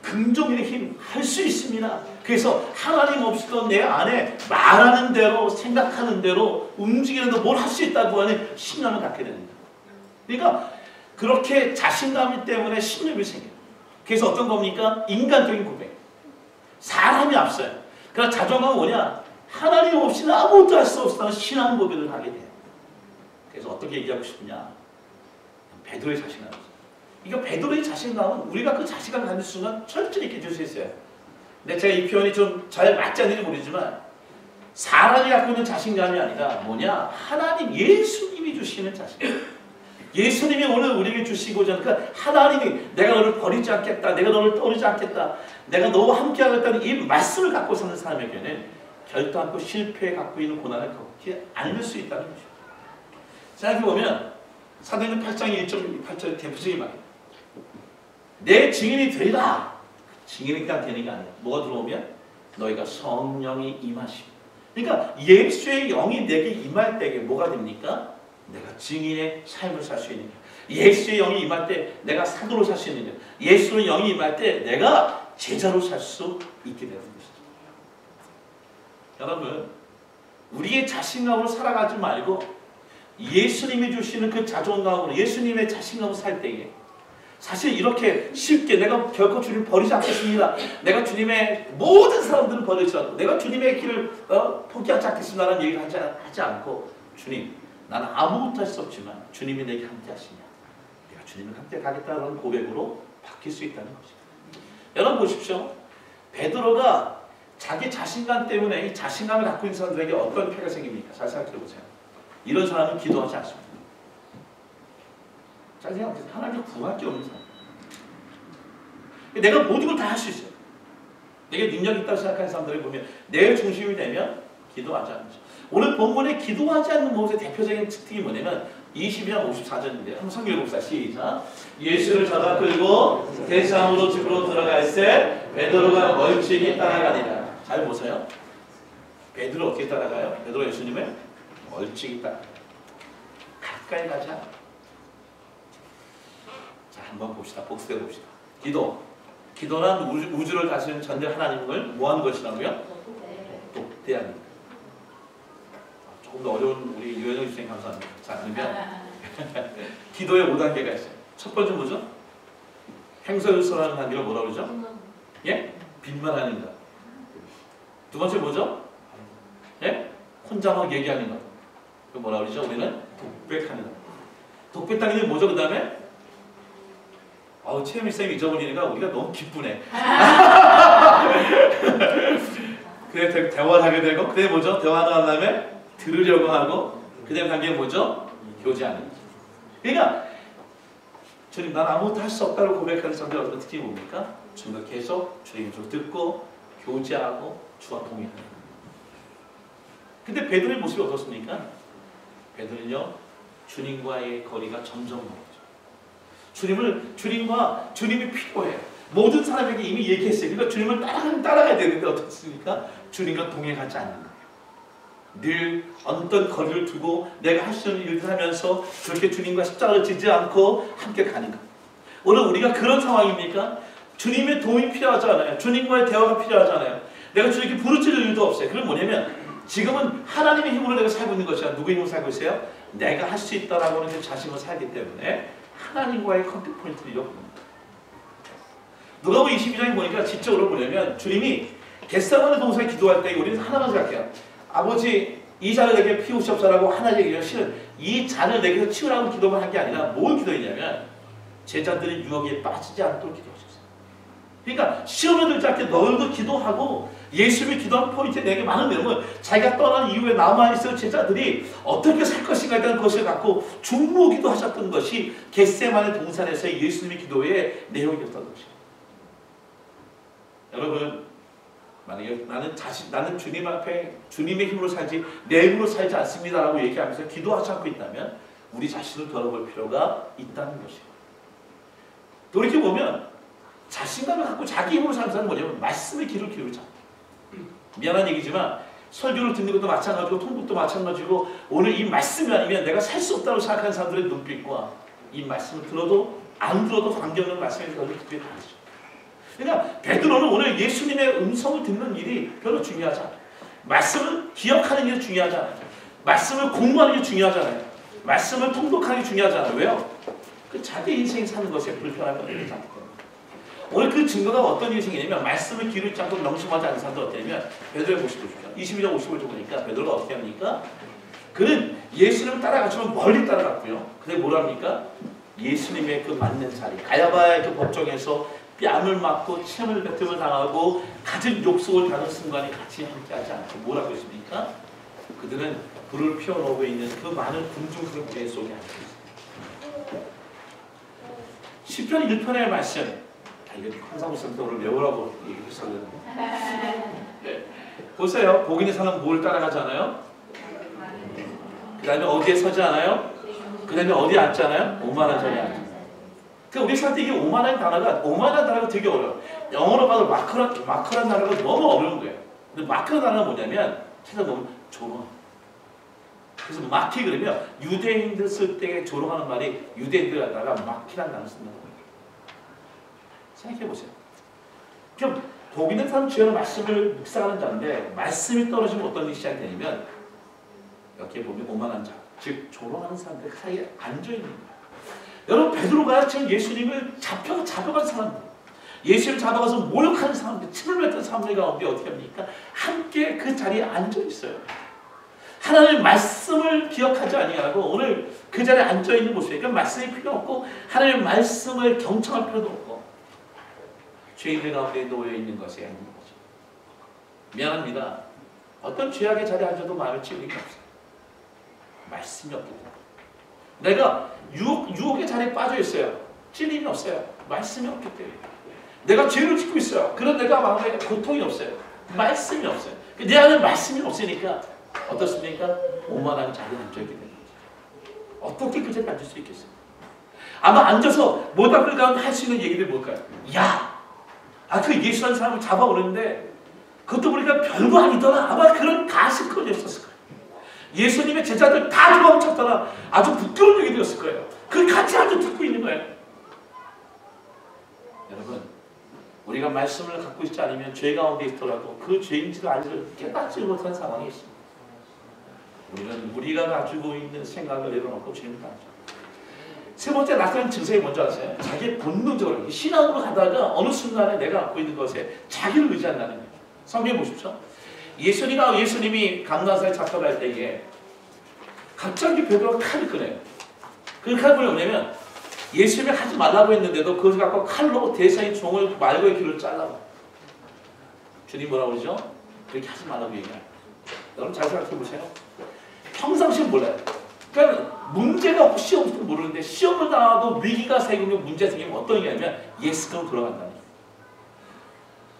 긍정의 힘, 할 수 있습니다. 그래서 하나님 없이도 내 안에 말하는 대로, 생각하는 대로, 움직이는 대로 뭘 할 수 있다고 하는 신념을 갖게 됩니다. 그러니까 그렇게 자신감 때문에 신념이 생겨요. 그래서 어떤 겁니까? 인간적인 고백. 사람이 앞서요. 그러나 자존감은 뭐냐? 하나님 없이는 아무것도 할 수 없다는 신앙 고백을 하게 돼요. 그래서 어떻게 얘기하고 싶으냐? 베드로의 자신감이죠. 그러니까 베드로의 자신감은 우리가 그 자신감을 갖는 순간 철저히 있게 줄 수 있어요. 근데 제가 이 표현이 좀 잘 맞지 않는지 모르지만 사람이 갖고 있는 자신감이 아니라 뭐냐? 하나님, 예수님이 주시는 자신감. 예수님이 오늘 우리에게 주시고자 하는, 그러니까 하나님이 내가 너를 버리지 않겠다, 내가 너를 떠오르지 않겠다, 내가 너와 함께 하겠다는 이 말씀을 갖고 사는 사람에게는 결단코 실패에 갖고 있는 고난을 겪지 않을 수 있다는 거죠. 생각해보면 사도행전 8장 1.8절 대표적인 말이에요. 내 증인이 되리라. 증인이 그냥 되는 게 아니야. 뭐가 들어오면 너희가 성령이 임하시고, 그러니까 예수의 영이 내게 임할 때에 뭐가 됩니까? 내가 증인의 삶을 살 수 있는 거야. 예수의 영이 임할 때 내가 사도로 살 수 있는 거야. 예수의 영이 임할 때 내가 제자로 살 수 있게 되는 것이죠. 여러분, 우리의 자신감으로 살아가지 말고 예수님이 주시는 그 자존감으로, 예수님의 자신감으로 살 때에 사실 이렇게 쉽게 내가 결코 주님 버리지 않겠습니다, 내가 주님의 모든 사람들을 버리지 않고 내가 주님의 길을 포기하지 않겠습니다라는 얘기를 하지 않고, 주님, 나는 아무것도 할 수 없지만 주님이 내게 함께 하시냐, 내가 주님을 함께 가겠다는 고백으로 바뀔 수 있다는 것입니다. 여러분 보십시오. 베드로가 자기 자신감 때문에 이 자신감을 갖고 있는 사람들에게 어떤 폐가 생깁니까? 잘 생각해 보세요. 이런 사람은 기도하지 않습니다. 잘 생각해보세요. 하나님을 구할 게 없는 사람. 내가 모든 걸 다 할 수 있어요. 내게 능력이 있다고 생각하는 사람들을 보면 내 중심이 되면 기도하지 않는 거죠. 오늘 본문에 기도하지 않는 모습의 대표적인 특징이 뭐냐면 20장 54절인데요. 한번 성경 읽어봅시다. 시작. 예수를 잡아 끌고 대상으로 집으로 들어갈 때 베드로가 멀찍이 따라가니라. 잘 보세요. 베드로 어떻게 따라가요? 베드로 예수님을 멀찍이 따라. 가까이 가자. 자, 한번 봅시다. 복습해 봅시다. 기도란 우주를 다스리는 전대 하나님을 뭐하는 것이라고요? 독대하는. 조금 더 어려운 우리 유현영 선생님 감사합니다. 자, 그러면 기도의 5단계가 있어요. 첫 번째 뭐죠? 행설설하는 단계를 뭐라고 그러죠? 예? 빚만 하는 것. 두 번째 뭐죠? 예? 혼자 막 얘기하는 것. 그 뭐라고 그러죠? 우리는 독백하는 것. 독백 단계는 뭐죠? 그 다음에 최현미 쌤이 잊어버리니까 우리가 너무 기쁘네. 그래, 대화를 하게 되고, 그래 뭐죠? 대화를 한 다음에 들으려고 하고, 그 다음 단계는 뭐죠? 교제하는 거죠. 그러니까 주님, 난 아무것도 할 수 없다고 고백하는 사람들의 어떤 특징이 뭡니까? 주님을 계속 주님을 좀 듣고 교제하고 주와 동행하는 거예요. 근데 베드로의 모습이 어떻습니까? 베드로는요, 주님과의 거리가 점점 멀어져. 주님이 필요해요. 모든 사람에게 이미 얘기했어요. 그러니까 주님을 따라가야 되는데 어떻습니까? 주님과 동행하지 않는 거예요. 늘 어떤 거리를 두고 내가 할 수 있는 일을 하면서 그렇게 주님과 십자가를 지지 않고 함께 가는 것. 오늘 우리가 그런 상황입니까? 주님의 도움이 필요하잖아요. 주님과의 대화가 필요하잖아요. 내가 주님께 부르짖을 일도 없어요. 그럼 뭐냐면 지금은 하나님의 힘으로 내가 살고 있는 것이 아니라 누구의 힘으로 살고 있어요? 내가 할 수 있다라고 하는 그 자신을 살기 때문에 하나님과의 컨택 포인트를 잃어버립니다. 누가복음 22장에 보니까 지적으로 뭐냐면 주님이 겟세마네 동산에 기도할 때 우리는 하나만 생각해요. 아버지 이 잔을 내게 피우시옵소서라고 하나 얘기해요. 실은 이 잔을 내게서 치우라고 기도만 한 게 아니라 뭘 기도했냐면 제자들이 유혹에 빠지지 않도록 기도하셨어요. 그러니까 시험에 들지 않게 너희도 기도하고 예수님이 기도한 포인트에 내게 많은 내용은 자기가 떠난 이후에 남아있을 제자들이 어떻게 살 것인가에 대한 것을 갖고 중보기도 하셨던 것이 겟세마네 동산에서의 예수님의 기도의 내용이었던 것입니다. 여러분 만약에 나는 주님 앞에 주님의 힘으로 살지 내 힘으로 살지 않습니다라고 얘기하면서 기도하지 않고 있다면 우리 자신을 돌아볼 필요가 있다는 것이에요. 돌이켜보면 자신감을 갖고 자기 힘으로 사는 사람은 뭐냐면 말씀의 귀를 기울이자. 미안한 얘기지만 설교를 듣는 것도 마찬가지고 통독도 마찬가지고 오늘 이 말씀이 아니면 내가 살 수 없다고 생각하는 사람들의 눈빛과 이 말씀을 들어도 안 들어도 관계없는 말씀의 결을 듣게 다르죠. 그러니까 베드로는 오늘 예수님의 음성을 듣는 일이 별로 중요하지 않아요. 말씀을 기억하는 일이 중요하지 않아요. 말씀을 공부하는 게 중요하잖아요. 말씀을 통독하는 게 중요하잖아요. 왜요? 그 자기 인생 사는 것에 불편함을 느끼지 않기 때문에. 오늘 그 증거가 어떤 인생이냐면 말씀을 기울이지 않고 명심하지 않는 사람들 어때냐면 베드로의 모습을 보십시오. 22장 50을 보니까 베드로가 어떻게 합니까? 그는 예수님을 따라가지만 멀리 따라갔고요. 근데 뭐라 합니까? 예수님의 그 맞는 자리 가야바의 그 법정에서 뺨을 맞고 침을 뱉음을 당하고 가진 욕속을 다는 순간에 같이 함께하지 않고 뭐라고 했습니까? 그들은 불을 피워놓고 있는 그 많은 군중스러운 속에 앉아 있습니다. 시편 1편의 말씀 이거 항상부터 오늘 외우라고 얘기했었거든요. 네. 보세요. 복 있는 사람은 뭘 따라가잖아요? 그 다음에 어디에 서지 않아요? 그 다음에 어디에 앉잖아요? 오만한 자리에 앉잖아요. 그러니까 우리 사람들 이게 오만한 단어가 되게 어려워요. 영어로 봐도 마크란 단어가 너무 어려운 거예요. 근데 마크란 단어가 뭐냐면 찾아보면 조롱. 그래서 마키 그러면 유대인들 쓸 때 조롱하는 말이 유대인들 갖다가 마키란 단어를 쓴다는 거예요. 생각해보세요. 그럼 복 있는 사람 주의 말씀을 묵상하는 자인데 말씀이 떨어지면 어떤 일이 시작되냐면 여기에 보면 오만한 자, 즉 조롱하는 사람들 사이에 앉아있는 거예요. 여러분 베드로가 지금 예수님을 잡아간 사람들, 예수님을 잡아가서 모욕하는 사람들, 침을 뱉은 사람들 가운데 어떻게 합니까? 함께 그 자리에 앉아있어요. 하나님의 말씀을 기억하지 아니하고 오늘 그 자리에 앉아있는 모습이에요. 그러니까 말씀이 필요 없고 하나님의 말씀을 경청할 필요도 없고 죄인들 가운데 놓여있는 것에 있는 거죠. 미안합니다. 어떤 죄악의 자리에 앉아도 마음을 치우는 게 없어요. 말씀이 없기 때문에. 내가 유혹의 자리에 빠져있어요. 찔림이 없어요. 말씀이 없기 때문에. 내가 죄를 짓고 있어요. 그런 내가 마음에 고통이 없어요. 말씀이 없어요. 내 안에 말씀이 없으니까 어떻습니까? 오만한 자리에 앉아있게 되는 거죠. 어떻게 그 자리에 앉을 수 있겠어요? 아마 앉아서 모닥 불 가운데 할 수 있는 얘기들이 뭘까요? 야! 그 예수라는 사람을 잡아오는데 그것도 보니까 별거 아니더라. 아마 그런 가식거리 없었을 거예요. 예수님의 제자들 다 도망쳤더라. 아주 부끄러운 얘기 되었을 거예요. 그 같이 아주 듣고 있는 거예요. 여러분, 우리가 말씀을 갖고 있지 않으면 죄 가운데 있더라도 그 죄인지를 알지를 깨닫지 못한 상황이 있습니다. 우리는 우리가 가지고 있는 생각을 내려놓고 죄를 가죠. 세 번째 나타나는 증상이 뭔지 아세요? 자기 본능적으로 신앙으로 가다가 어느 순간에 내가 갖고 있는 것에 자기를 의지한다는 거예요. 성경 보십시오. 예수님이 감난산에 잡혀갈 때에 갑자기 베드로가 칼을 꺼내요. 그 칼을 뭐냐면 예수님이 하지 말라고 했는데도 그것을 갖고 칼로 대사의 종을 말고의 귀를 잘라요. 주님 뭐라고 그러죠? 그렇게 하지 말라고 얘기해요. 여러분 잘 생각해 보세요. 평상시는 몰라요. 그러니까 문제가 없고 시험 없으면 모르는데 시험을 당하고 위기가 생기면 문제가 생기면 어떤 얘기냐면 예수님으로 돌아간다는 거예요.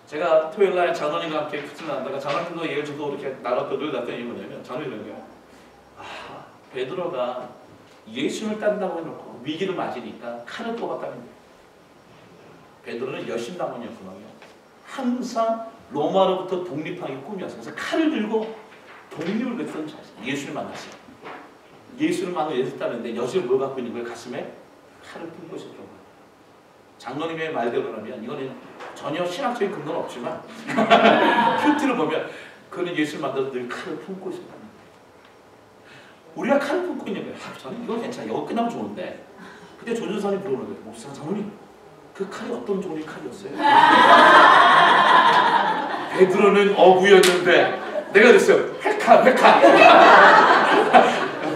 제가 토요일날 장로님과 함께 큐티를 나다가 장로님도 얘기를 저도 이렇게 나눴더니 뭐냐면 장로님이 그런 거예요. 베드로가 예수님을 딴다고 해놓고 위기를 맞으니까 칼을 뽑았다는 거예요. 베드로는 열심당원이었구나요. 항상 로마로부터 독립하기 꿈이었어요. 그래서 칼을 들고 독립을 했던 자신. 예수를 만났어요. 예수를 만나서 예수했다는데 여전히 뭘 갖고 있는 거예요? 가슴에 칼을 품고 있었던 거예요. 장로님의 말대로라면 이거는 전혀 신학적인 근거는 없지만 큐티를 보면 그 그는 예수를 만나서 늘 칼을 품고 있었다. 우리가 칼을 품고 있는 거예요. 저는 이거 괜찮아. 이거 끝나면 좋은데. 근데 조준선이 물어보는 거예요. 목사 장로님, 그 칼이 어떤 종류의 칼이었어요? 베드로는 어부였는데 내가 그랬어요. 회칼.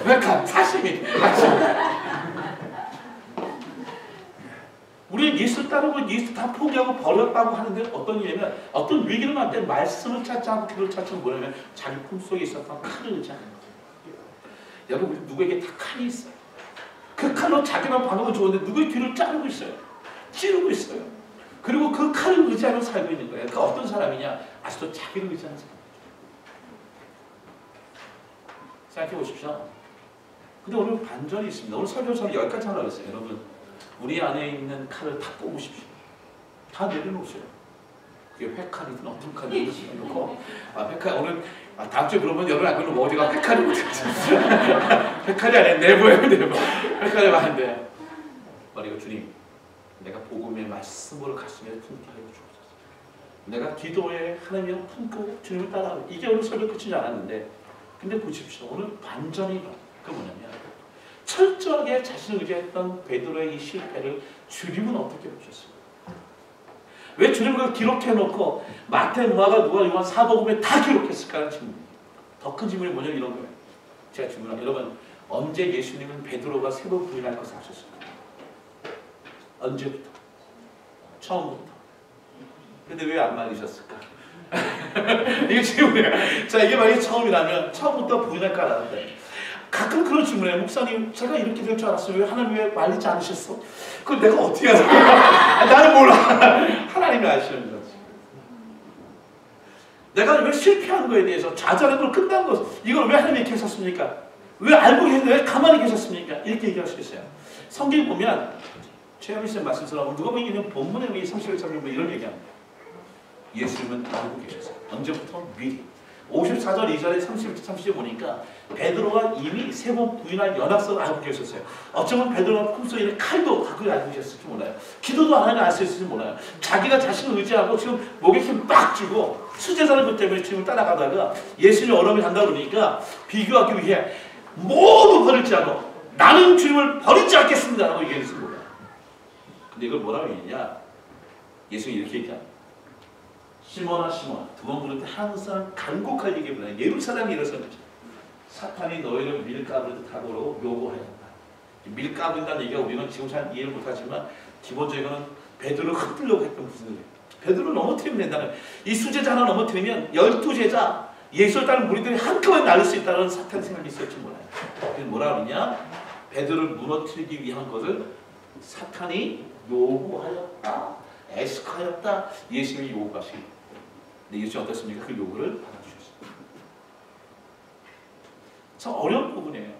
회칼. 사시미. 우리 예수 따르고 예수 다 포기하고 버렸다고 하는데 어떤 일이냐면 어떤 위기를 만날 때 말씀을 찾지 않고 길을 찾지 뭐냐면 자기 품속에 있었던 칼을 의지하는 거예요. 여러분 우리 누구에게 다 칼이 있어요. 그 칼로 자기만 방어면 좋은데 누구의 귀를 자르고 있어요. 찌르고 있어요. 그리고 그 칼을 의지하며 살고 있는 거예요. 그러니까 어떤 사람이냐? 아직도 자기를 의지하는 사람. 생각해 보십시오. 근데 오늘 반전이 있습니다. 오늘 설교처럼 여기까지 하라고 했어요. 여러분 우리 안에 있는 칼을 다 뽑으십시오. 다 내려놓으세요. 그게 회칼이든 어떤 칼이든 놓고 회칼 오늘 다음 주에 그러면 여러분 그럼 어디가 회칼이 회칼이 아니라 내부예요. 회칼이 많은데 말이고 주님 내가 복음의 말씀으로 가슴에 품게 하여 주옵소서. 내가 기도에 하나님을 품고 주님을 따라가고 이게 오늘 설교 끝이지 않았는데 근데 보십시오. 오늘 반전이 그 뭐냐면 철저하게 자신을 의지했던 베드로의 이 실패를 주님은 어떻게 보셨어요? 왜 주님은 그걸 기록해놓고 마태, 마가, 누가, 요한, 사복음에 다 기록했을까라는 질문이에요. 더 큰 질문이 뭐냐면 이런 거예요. 제가 질문합니다. 여러분 언제 예수님은 베드로가 세 번 부인할 것을 아셨을까요? 언제부터? 처음부터. 근데 왜 안 말리셨을까? 이게 질문이에요. 자 이게 만약에 처음이라면 처음부터 부인할까 하는데 가끔 그런 질문해요. 목사님 제가 이렇게 될 줄 알았어요. 왜 하나님 왜 말리지 않으셨어? 그걸 내가 어떻게 알아? 나는 몰라. 하나님이 아시는 거지. 내가 왜 실패한 거에 대해서 좌절한 걸 끝난 것 이걸 왜 하나님이 이렇게 하셨습니까? 왜 알고 계셨는데 왜 가만히 계셨습니까? 이렇게 얘기하시겠어요. 성경에 보면 최현미 쌤 말씀처럼 누가 보면 본문에 왜 31장 뭐 이런 얘기합니다. 예수님은 알고 계셨어요. 언제부터? 미리. 54절 2절에 30절 보니까 베드로가 이미 세 번 부인할 연합성을 알고 계셨어요. 어쩌면 베드로가 품속에 칼도 갖고 알고 계셨을지 몰라요. 기도도 안 하면 알 수 있을지 몰라요. 자기가 자신을 의지하고 지금 목에 힘 빡 주고 수제자는 것 때문에 주님을 따라가다가 예수님이 어려움에 간다 그러니까 비교하기 위해 모두 버릴지라도 나는 주님을 버리지 않겠습니다 라고 얘기했을 거예요. 근데 이걸 뭐라고 얘기했냐? 예수님이 이렇게 얘기합니다. 시몬아 시몬아 두 번 부를 때 항상 간곡하게 얘기해보라. 예루살렘이 일어서는 사탄이 너희를 밀가부르듯 하고 요구하였다. 밀가부른다는 얘기가 우리는 지금 잘 이해를 못하지만 기본적으로는 베드로를 흩으려고 했던 무슨 일이에요. 베드로를 넘어뜨리면 된다는 이 수제자 하나 넘어뜨리면 12제자 예수를 따른 무리들이 한꺼번에 날릴 수 있다는 사탄의 생각이 있을지 몰라요. 그래서 뭐라 그러냐? 베드로를 무너뜨리기 위한 것을 사탄이 요구하였다. 애석하였다. 예수님이 요구하시고 근데 예수님 어떻습니까? 그 요구를 받아주셨습니다. 참 어려운 부분이에요.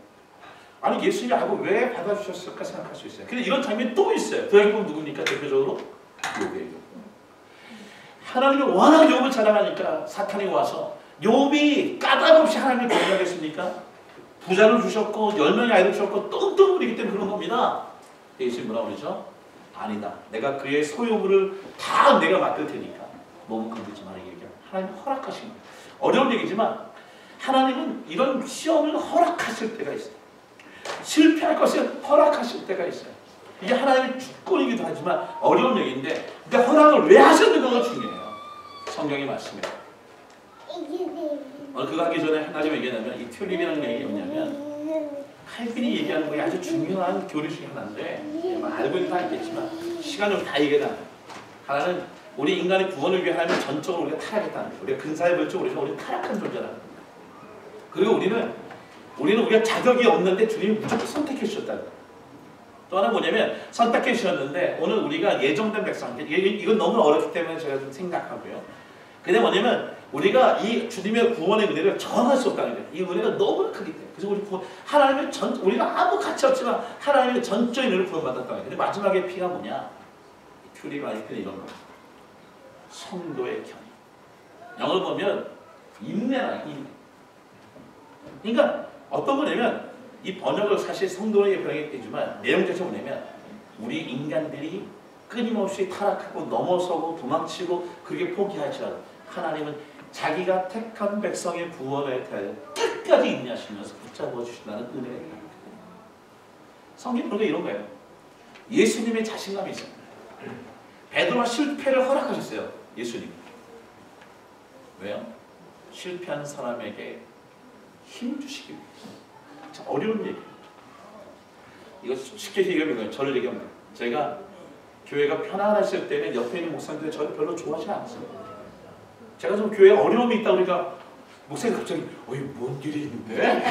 아니 예수님이 알고 왜 받아주셨을까 생각할 수 있어요. 근데 이런 장면이 또 있어요. 그 여기 보면 누굽니까? 대표적으로 욥이에요. 하나님이 워낙 욥을 자랑하니까 사탄이 와서 욥이 까닭없이 하나님을 공격했습니까? 부자를 주셨고 10명의 아이를 주셨고 똥똥부리기 때문에 그런 겁니다. 예수님 뭐라고 그러죠? 아니다. 내가 그의 소유물을 다 내가 맡을 테니까 몸 건들지 마라 얘기합니다. 하나님 허락하신 거예요. 어려운 얘기지만 하나님은 이런 시험을 허락하실 때가 있어요. 실패할 것을 허락하실 때가 있어요. 이게 하나님의 주권이기도 하지만 어려운 얘기인데 근데 허락을 왜 하셨는가가 중요해요. 성경의 말씀이에요. 오늘 그거 하기 전에 하나님 얘기하냐면 이 튤립이라는 얘기 뭐냐면 칼빈이 얘기하는 거에 아주 중요한 교리 중에 하나인데 알고 있는 다 있겠지만 시간으로 다 얘기하잖아요. 하나는 우리 인간의 구원을 위해 하나님은 전적으로 우리가 타락했다는 거예요. 우리가 근사의 벌칙으로 우리는 타락한 존재라는 거예요. 그리고 우리는 우리가 자격이 없는데 주님이 무조건 선택해 주셨다는 거예요. 또 하나 뭐냐면 선택해 주셨는데 오늘 우리가 예정된 백성 이건 너무 어렵기 때문에 제가 좀 생각하고요. 근데 뭐냐면 우리가 이 주님의 구원의 은혜를 정할 수 없다는 거예요. 이 은혜가 너무 크기 때문에. 그래서 하나님의 우리가 아무 가치 없지만 하나님의 전적인 은혜를 구원받았다는 거예요. 근데 마지막에 피가 뭐냐? 퓨리가 아이피는 이런 거. 성도의 견인. 영어로 보면 인내라 인내. 그러니까 어떤 거냐면 이 번역을 사실 성도에게 번역했지만 내용 자체가 뭐냐면 우리 인간들이 끊임없이 타락하고 넘어서고 도망치고 그렇게 포기할지라도 하나님은 자기가 택한 백성의 구원에 대해 끝까지 인내하시면서 붙잡아 주신다는 은혜가 있다. 성경 보니까 이런 거예요. 예수님의 자신감이 있어요. 베드로가 실패를 허락하셨어요. 예수님. 왜요? 실패한 사람에게 힘 주시기 위해서. 참 어려운 얘기예요. 이거 쉽게 얘기하면 거예요. 저를 얘기하면 돼요. 제가 교회가 편안했을 때는 옆에 있는 목사님들이 저를 별로 좋아하지 않았어요. 제가 좀 교회에 어려움이 있다 그러니까 목사님 갑자기 어이 뭔 일이 있는데?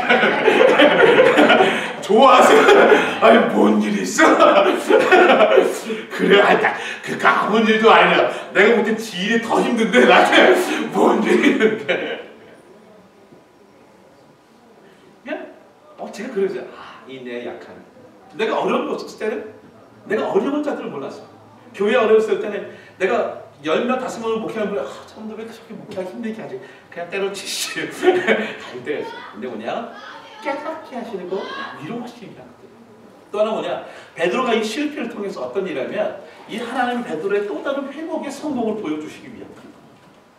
좋아하세요? 아니 뭔 일이 있어? 그래 그니까 아무 일도 아니야. 내가 볼 때 지일이 더 힘든데 나한테 뭔 일이 있는데? 그냥 제가 그러죠. 이 내 약한 내가 어려운 거 없었을 때는 내가 어려운 자들을 몰랐어. 교회 어려웠을 때는 내가 10명, 5명을 목회하는 분이 저놈들 왜 저렇게 목회하기 힘들게 하지? 그냥 때려치시죠. 갈 때였어. 근데 뭐냐? 깨닫게 하시는 거 위로하시는 거거든. 또 하나 뭐냐? 베드로가 이 실패를 통해서 어떤 일이냐면 이 하나님 베드로의 또 다른 회복의 성공을 보여주시기 위함.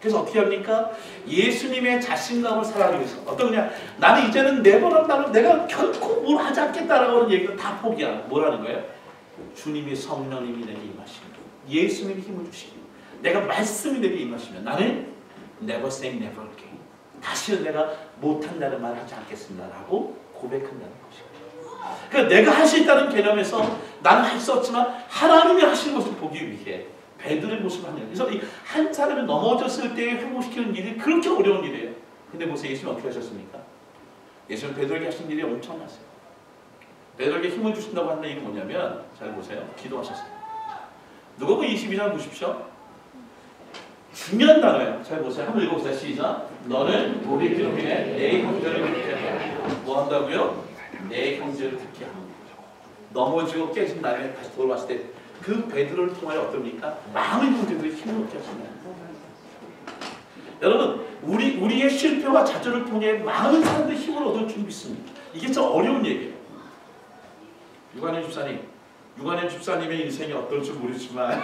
그래서 어떻게 합니까? 예수님의 자신감을 살아가기 위해서 어떤 거냐? 나는 이제는 나는 내가 결코 뭘 하지 않겠다라고 하는 얘기가 다 포기야. 뭐라는 거예요? 주님의 성령님이 내게 임하시면 예수님이 힘을 주시고 내가 말씀이 내게 임하시면 나는 never say never again. 다시는 내가 못한다는 말을 하지 않겠습니다라고 고백한다는 것입니다. 그러니까 내가 할 수 있다는 개념에서 나는 할 수 없지만 하나님이 하시는 것을 보기 위해 베드로의 모습을 하는 거예요. 그래서 이 한 사람이 넘어졌을 때 회복시키는 일이 그렇게 어려운 일이에요. 근데 보세요. 예수님 어떻게 하셨습니까? 예수님 베드로에게 하신 일이 엄청났어요. 베드로에게 힘을 주신다고 하는 일이 뭐냐면 잘 보세요. 기도하셨어요. 누가복음 22장 보십시오. 중요한 단어예요. 잘 보세요. 한번 읽어보세요. 시작. 너는 우리 기록에 내 형제를 듣게 하라. 뭐 한다고요? 내 형제를 듣게 합니다. 넘어지고 깨진 날에 다시 돌아왔을 때 그 베드로를 통하여 어떻습니까? 많은 형제들이 힘을 얻게 하십니다. 여러분, 우리의 실패와 좌절을 통해 많은 사람들이 힘을 얻을 줄 믿습니다. 이게 참 어려운 얘기예요. 유관현 집사님의 인생이 어떨지 모르지만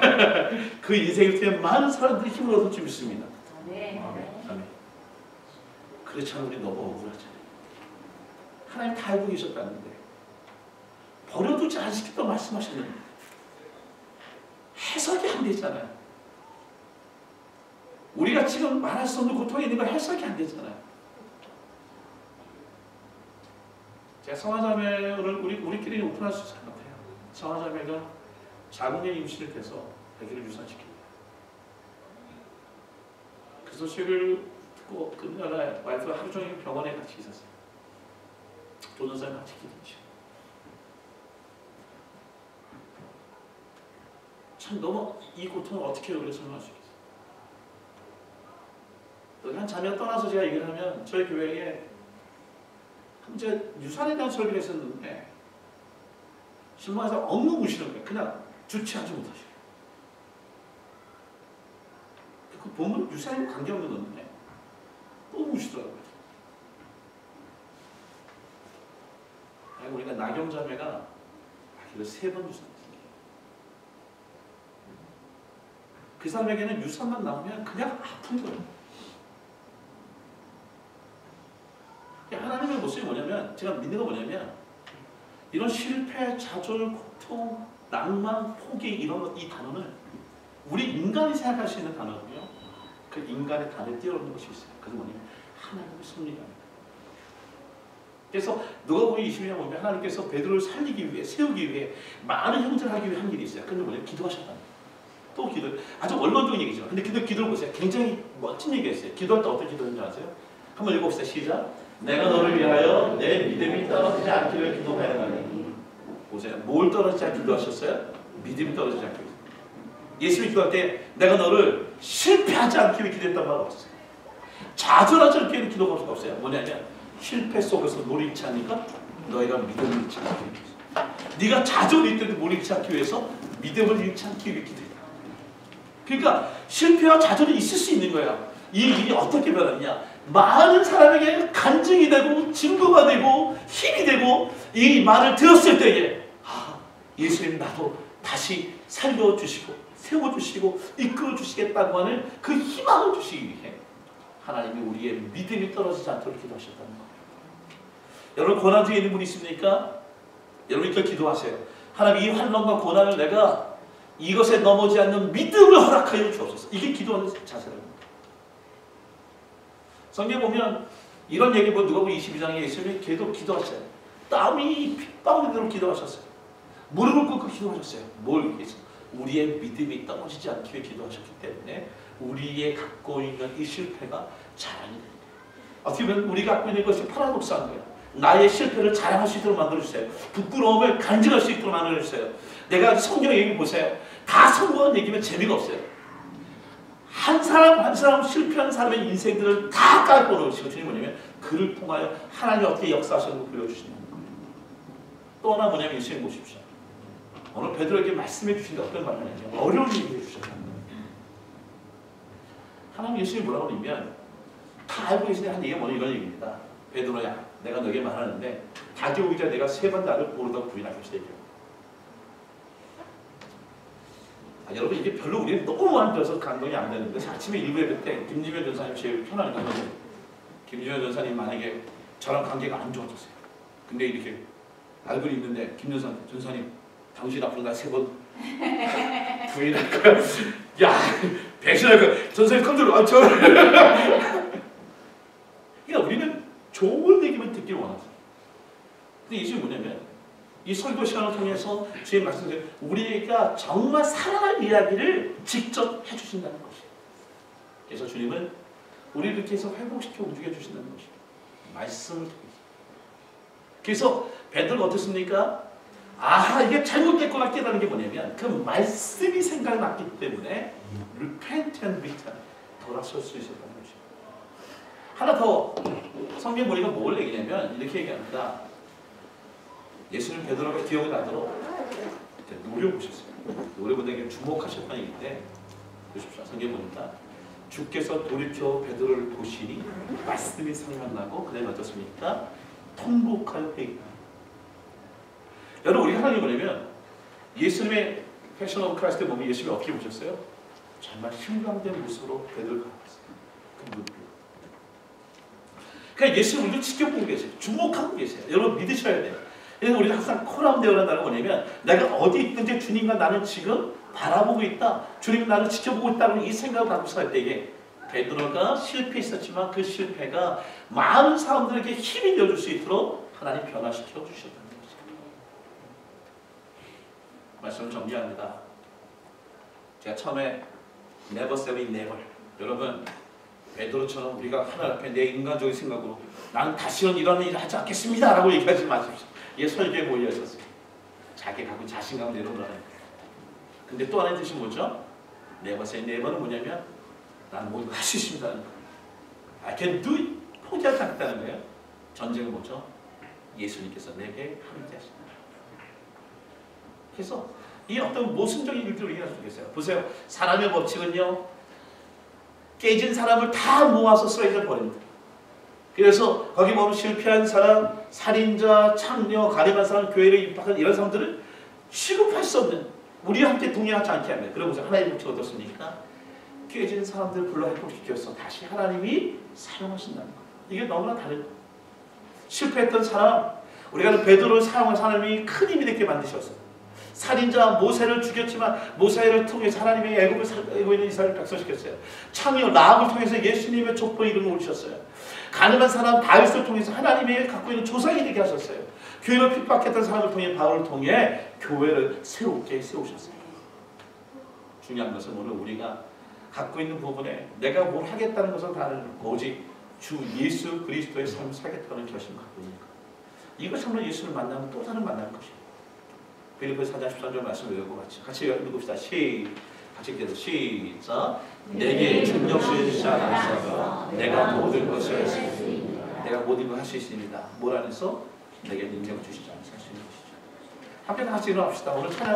그 인생을 통해 많은 사람들이 힘을 얻을 줄 믿습니다. 네. 아멘. 그렇지만 우리 너무 억울하잖아요. 하나님 다 알고 계셨다는데 버려두지 않으시겠다고 말씀하셨는데 해석이 안 되잖아요. 우리가 지금 말할 수 없는 고통이 있는 거 해석이 안 되잖아요. 제가 성화자매를 우리끼리 오픈할 수 있을 것 같아요. 성화자매가 자궁의 임신을 해서 아기를 유산시킵니다. 그 소식을 듣고 그날 와이프가 하루 종일 병원에 같이 있었어요. 조전사님 같이 기도하시고. 참 너무 이 고통을 어떻게 우리가 설명할 수 있겠어요. 한 자매가 떠나서 제가 얘기를 하면 저희 교회에 이제 유산에 대한 설교를 했었는데 신방에서 엉엉 우시는 거예요. 그냥 주체하지 못하시고. 그 본문은 유산과 관계없는 건데 너무 우시더라고요. 우리가 나경자매가 아기를 3번 유산했어요. 그 사람에게는 유산만 나오면 그냥 아픈 거예요. 하나님의 모습이 뭐냐면 제가 믿는 거 뭐냐면 이런 실패, 좌절, 고통, 낭만, 포기 이런 이 단어는 우리 인간이 생각할 수 있는 단어고요. 그 인간의 단어에 뛰어넘는 것이 있어요. 그게 뭐냐면 하나님의 섭리입니다. 그래서 누가복음 22장 보면 하나님께서 베드로를 살리기 위해 세우기 위해 많은 형제를 하기 위해 한 일이 있어요. 그게 뭐냐면 기도하셨다. 또 기도. 아주 원론적인 얘기죠. 근데 기도를 보세요. 굉장히 멋진 얘기였어요. 기도할 때 어떤 기도했는지 아세요? 한번 읽어봅시다. 시작. 내가 너를 위하여 내 믿음이 떨어지지 않기를 기도하였나니. 보세요. 뭘 떨어지지 않게 기도하셨어요? 믿음이 떨어지지 않게. 예수님이 기도할 때 내가 너를 실패하지 않기 위해 기도했단 말 없어요. 좌절하지 않기 위해 기도가 없어요. 뭐냐면 실패 속에서 놀이치 않으니까 너희가 믿음을 잃지 않기 위해서. 네가 좌절이 있을 때 놀이치 않기 위해서 믿음을 잃지 않기 위해 기도했다. 그러니까 실패와 좌절이 있을 수 있는 거야. 이 일이 어떻게 변하느냐? 많은 사람에게 간증이 되고 증거가 되고 힘이 되고 이 말을 들었을 때에 예수님 나도 다시 살려주시고 세워주시고 이끌어주시겠다고 하는 그 희망을 주시기 위해 하나님이 우리의 믿음이 떨어지지 않도록 기도하셨다는 거예요. 여러분 고난 중에 있는 분 있습니까? 여러분 이렇게 기도하세요. 하나님 이 환난과 고난을 내가 이것에 넘어지 않는 믿음을 허락하여 주옵소서. 이게 기도하는 자세랍니다. 성경에 보면 이런 얘기 보면 누가복음 22장에 예수님이 계속 기도하셨어요. 땀이 핏방울대로 기도하셨어요. 무릎을 꿇고 기도하셨어요. 뭘 위해서? 우리의 믿음이 떨어지지 않기 위해 기도하셨기 때문에 우리의 갖고 있는 이 실패가 자랑이 됩니다. 어떻게 보면 우리가 갖고 있는 것이 파라독스한 거예요. 나의 실패를 자랑할 수 있도록 만들어주세요. 부끄러움을 간직할 수 있도록 만들어주세요. 내가 성경 얘기 보세요. 다 성공한 얘기면 재미가 없어요. 한 사람 한 사람 실패한 사람의 인생들을 다 깔고 놓으시고 주님 뭐냐면 그를 통하여 하나님이 어떻게 역사하시는 걸 보여주시는 거예요. 또 하나 뭐냐면 예수님 보십시오. 오늘 베드로에게 말씀해 주신 게 어떤 말을 하냐면 어려운 얘기를 해주셨다는 거예요. 하나님 예수님이 뭐라고 그러냐면 다 알고 계시는 한 얘기가 뭐냐 이런 얘기입니다. 베드로야 내가 너에게 말하는데 닭이 오기 전에 내가 3번 나를 모르다 부인할 것이다. 여러분 이게 별로 우리는 너무 많이 들어서 감동이 안 되는데 아침에 일부 예배 때 김지현 전사님 제일 편안히 가거든요. 김지현 전사님 만약에 저랑 관계가 안 좋아졌어요. 근데 이렇게 알고 있는데 김 전사님 당신 앞으로 나 3번 부인할 거야. 야 배신할 거야. 전사님 컴퓨터 완전. 그러니까 우리는 좋은 얘기만 듣기를 원하죠. 근데 예수님이 뭐냐면 이 설교 시간을 통해서 주의 말씀대로 우리가 정말 사랑할 이야기를 직접 해주신다는 것이에요. 그래서 주님은 우리를 계속 회복시켜 움직여 주신다는 것이에요. 말씀을 통해서. 그래서 베드로가 어떻습니까? 아하 이게 잘못됐구나 깨달은 게 뭐냐면 그 말씀이 생각났기 때문에 repent and return 돌아설 수 있었다는 것이에요. 하나 더 성경 보니까 뭘 얘기냐면 이렇게 얘기합니다. 예수님 베드로가 기억이 나도록 노려보셨어요. 노려보는 게 주목하셨다는 얘기인데 보십시오. 성경 보니까 주께서 돌이켜 베드로를 보시니 말씀이 생각나고 그 다음에 어떻습니까? 통곡하여 회개하니. 여러분 우리가 하는 게 뭐냐면 예수님의 패션 오브 크라이스트 보면 예수님이 어떻게 보셨어요? 정말 심감된 모습으로 베드로를 바라봤어요. 그 눈빛. 그러니까 예수님 우리를 지켜보고 계세요. 주목하고 계세요. 여러분 믿으셔야 돼요. 그래서 우리가 항상 콜라운데어라는 건 뭐냐면 내가 어디 있든지 주님과 나는 지금 바라보고 있다. 주님이 나를 지켜보고 있다는 이 생각을 갖고 살 때에 베드로가 실패했었지만 그 실패가 많은 사람들에게 힘이 되어줄 수 있도록 하나님 변화시켜 주셨다는 것입니다. 말씀을 정리합니다. 제가 처음에 never say never. 여러분 베드로처럼 우리가 하나님 앞에 내 인간적인 생각으로 나는 다시는 이런 일을 하지 않겠습니다 라고 얘기하지 마십시오. 이게 설교에 모여있었어요. 자기 갖고 자신감을 내려놓으라는 거예요. 근데 또 하나의 뜻이 뭐죠? never say never는 뭐냐면 나는 모든 걸 할 수 있습니다. I can do it. 포기하지 않겠다는 거예요. 전쟁은 뭐죠? 예수님께서 내게 함께하신다. 그래서 이 어떤 모순적인 일들을 이해할 수 있겠어요. 보세요. 사람의 법칙은요. 깨진 사람을 다 모아서 쓰레기를 버립니다. 그래서 거기 보면 실패한 사람, 살인자, 창녀, 가늠한 사람, 교회를 입학한 이런 사람들을 취급할 수 없는 우리와 함께 동행하지 않게 합니다. 그러면서 하나님의 법칙이 어떻습니까? 깨진 사람들을 불러 회복시켜서 다시 하나님이 사용하신다는 거예요. 이게 너무나 다른 거예요. 실패했던 사람, 우리가 베드로를 사용한 하나님이 큰 힘이 되게 만드셨어요. 살인자 모세를 죽였지만 모세를 통해서 하나님의 애굽을 살고 있는 이스라엘을 백성시켰어요. 창녀 라합을 통해서 예수님의 족보의 이름을 올리셨어요. 가늠한 사람 다윗을 통해서 하나님의 갖고 있는 조상이 되게 하셨어요. 교회를 핍박했던 사람을 통해 바울을 통해 교회를 새롭게 세우셨어요. 중요한 것은 오늘 우리가 갖고 있는 부분에 내가 뭘 하겠다는 것은 다른 오직 주 예수 그리스도의 삶을 살겠다는 결심을 갖고 있는 것. 이거 참으로 예수를 만나면 또 다른 만나는 것이에요. 빌립보서 4장 13절 말씀을 외우고 같이 읽읍시다. 같이 읽어서 시작. 내게 능력 주시지 않으셔서 내가 모든 것을 할 수 있습니다. 내가 모든 걸 할 수 있습니다. 뭘 안에서? 내게 능력 주시지 않으셔서 할 수 있는 것이죠. 함께 다 같이 일어납시다. 오늘 찬양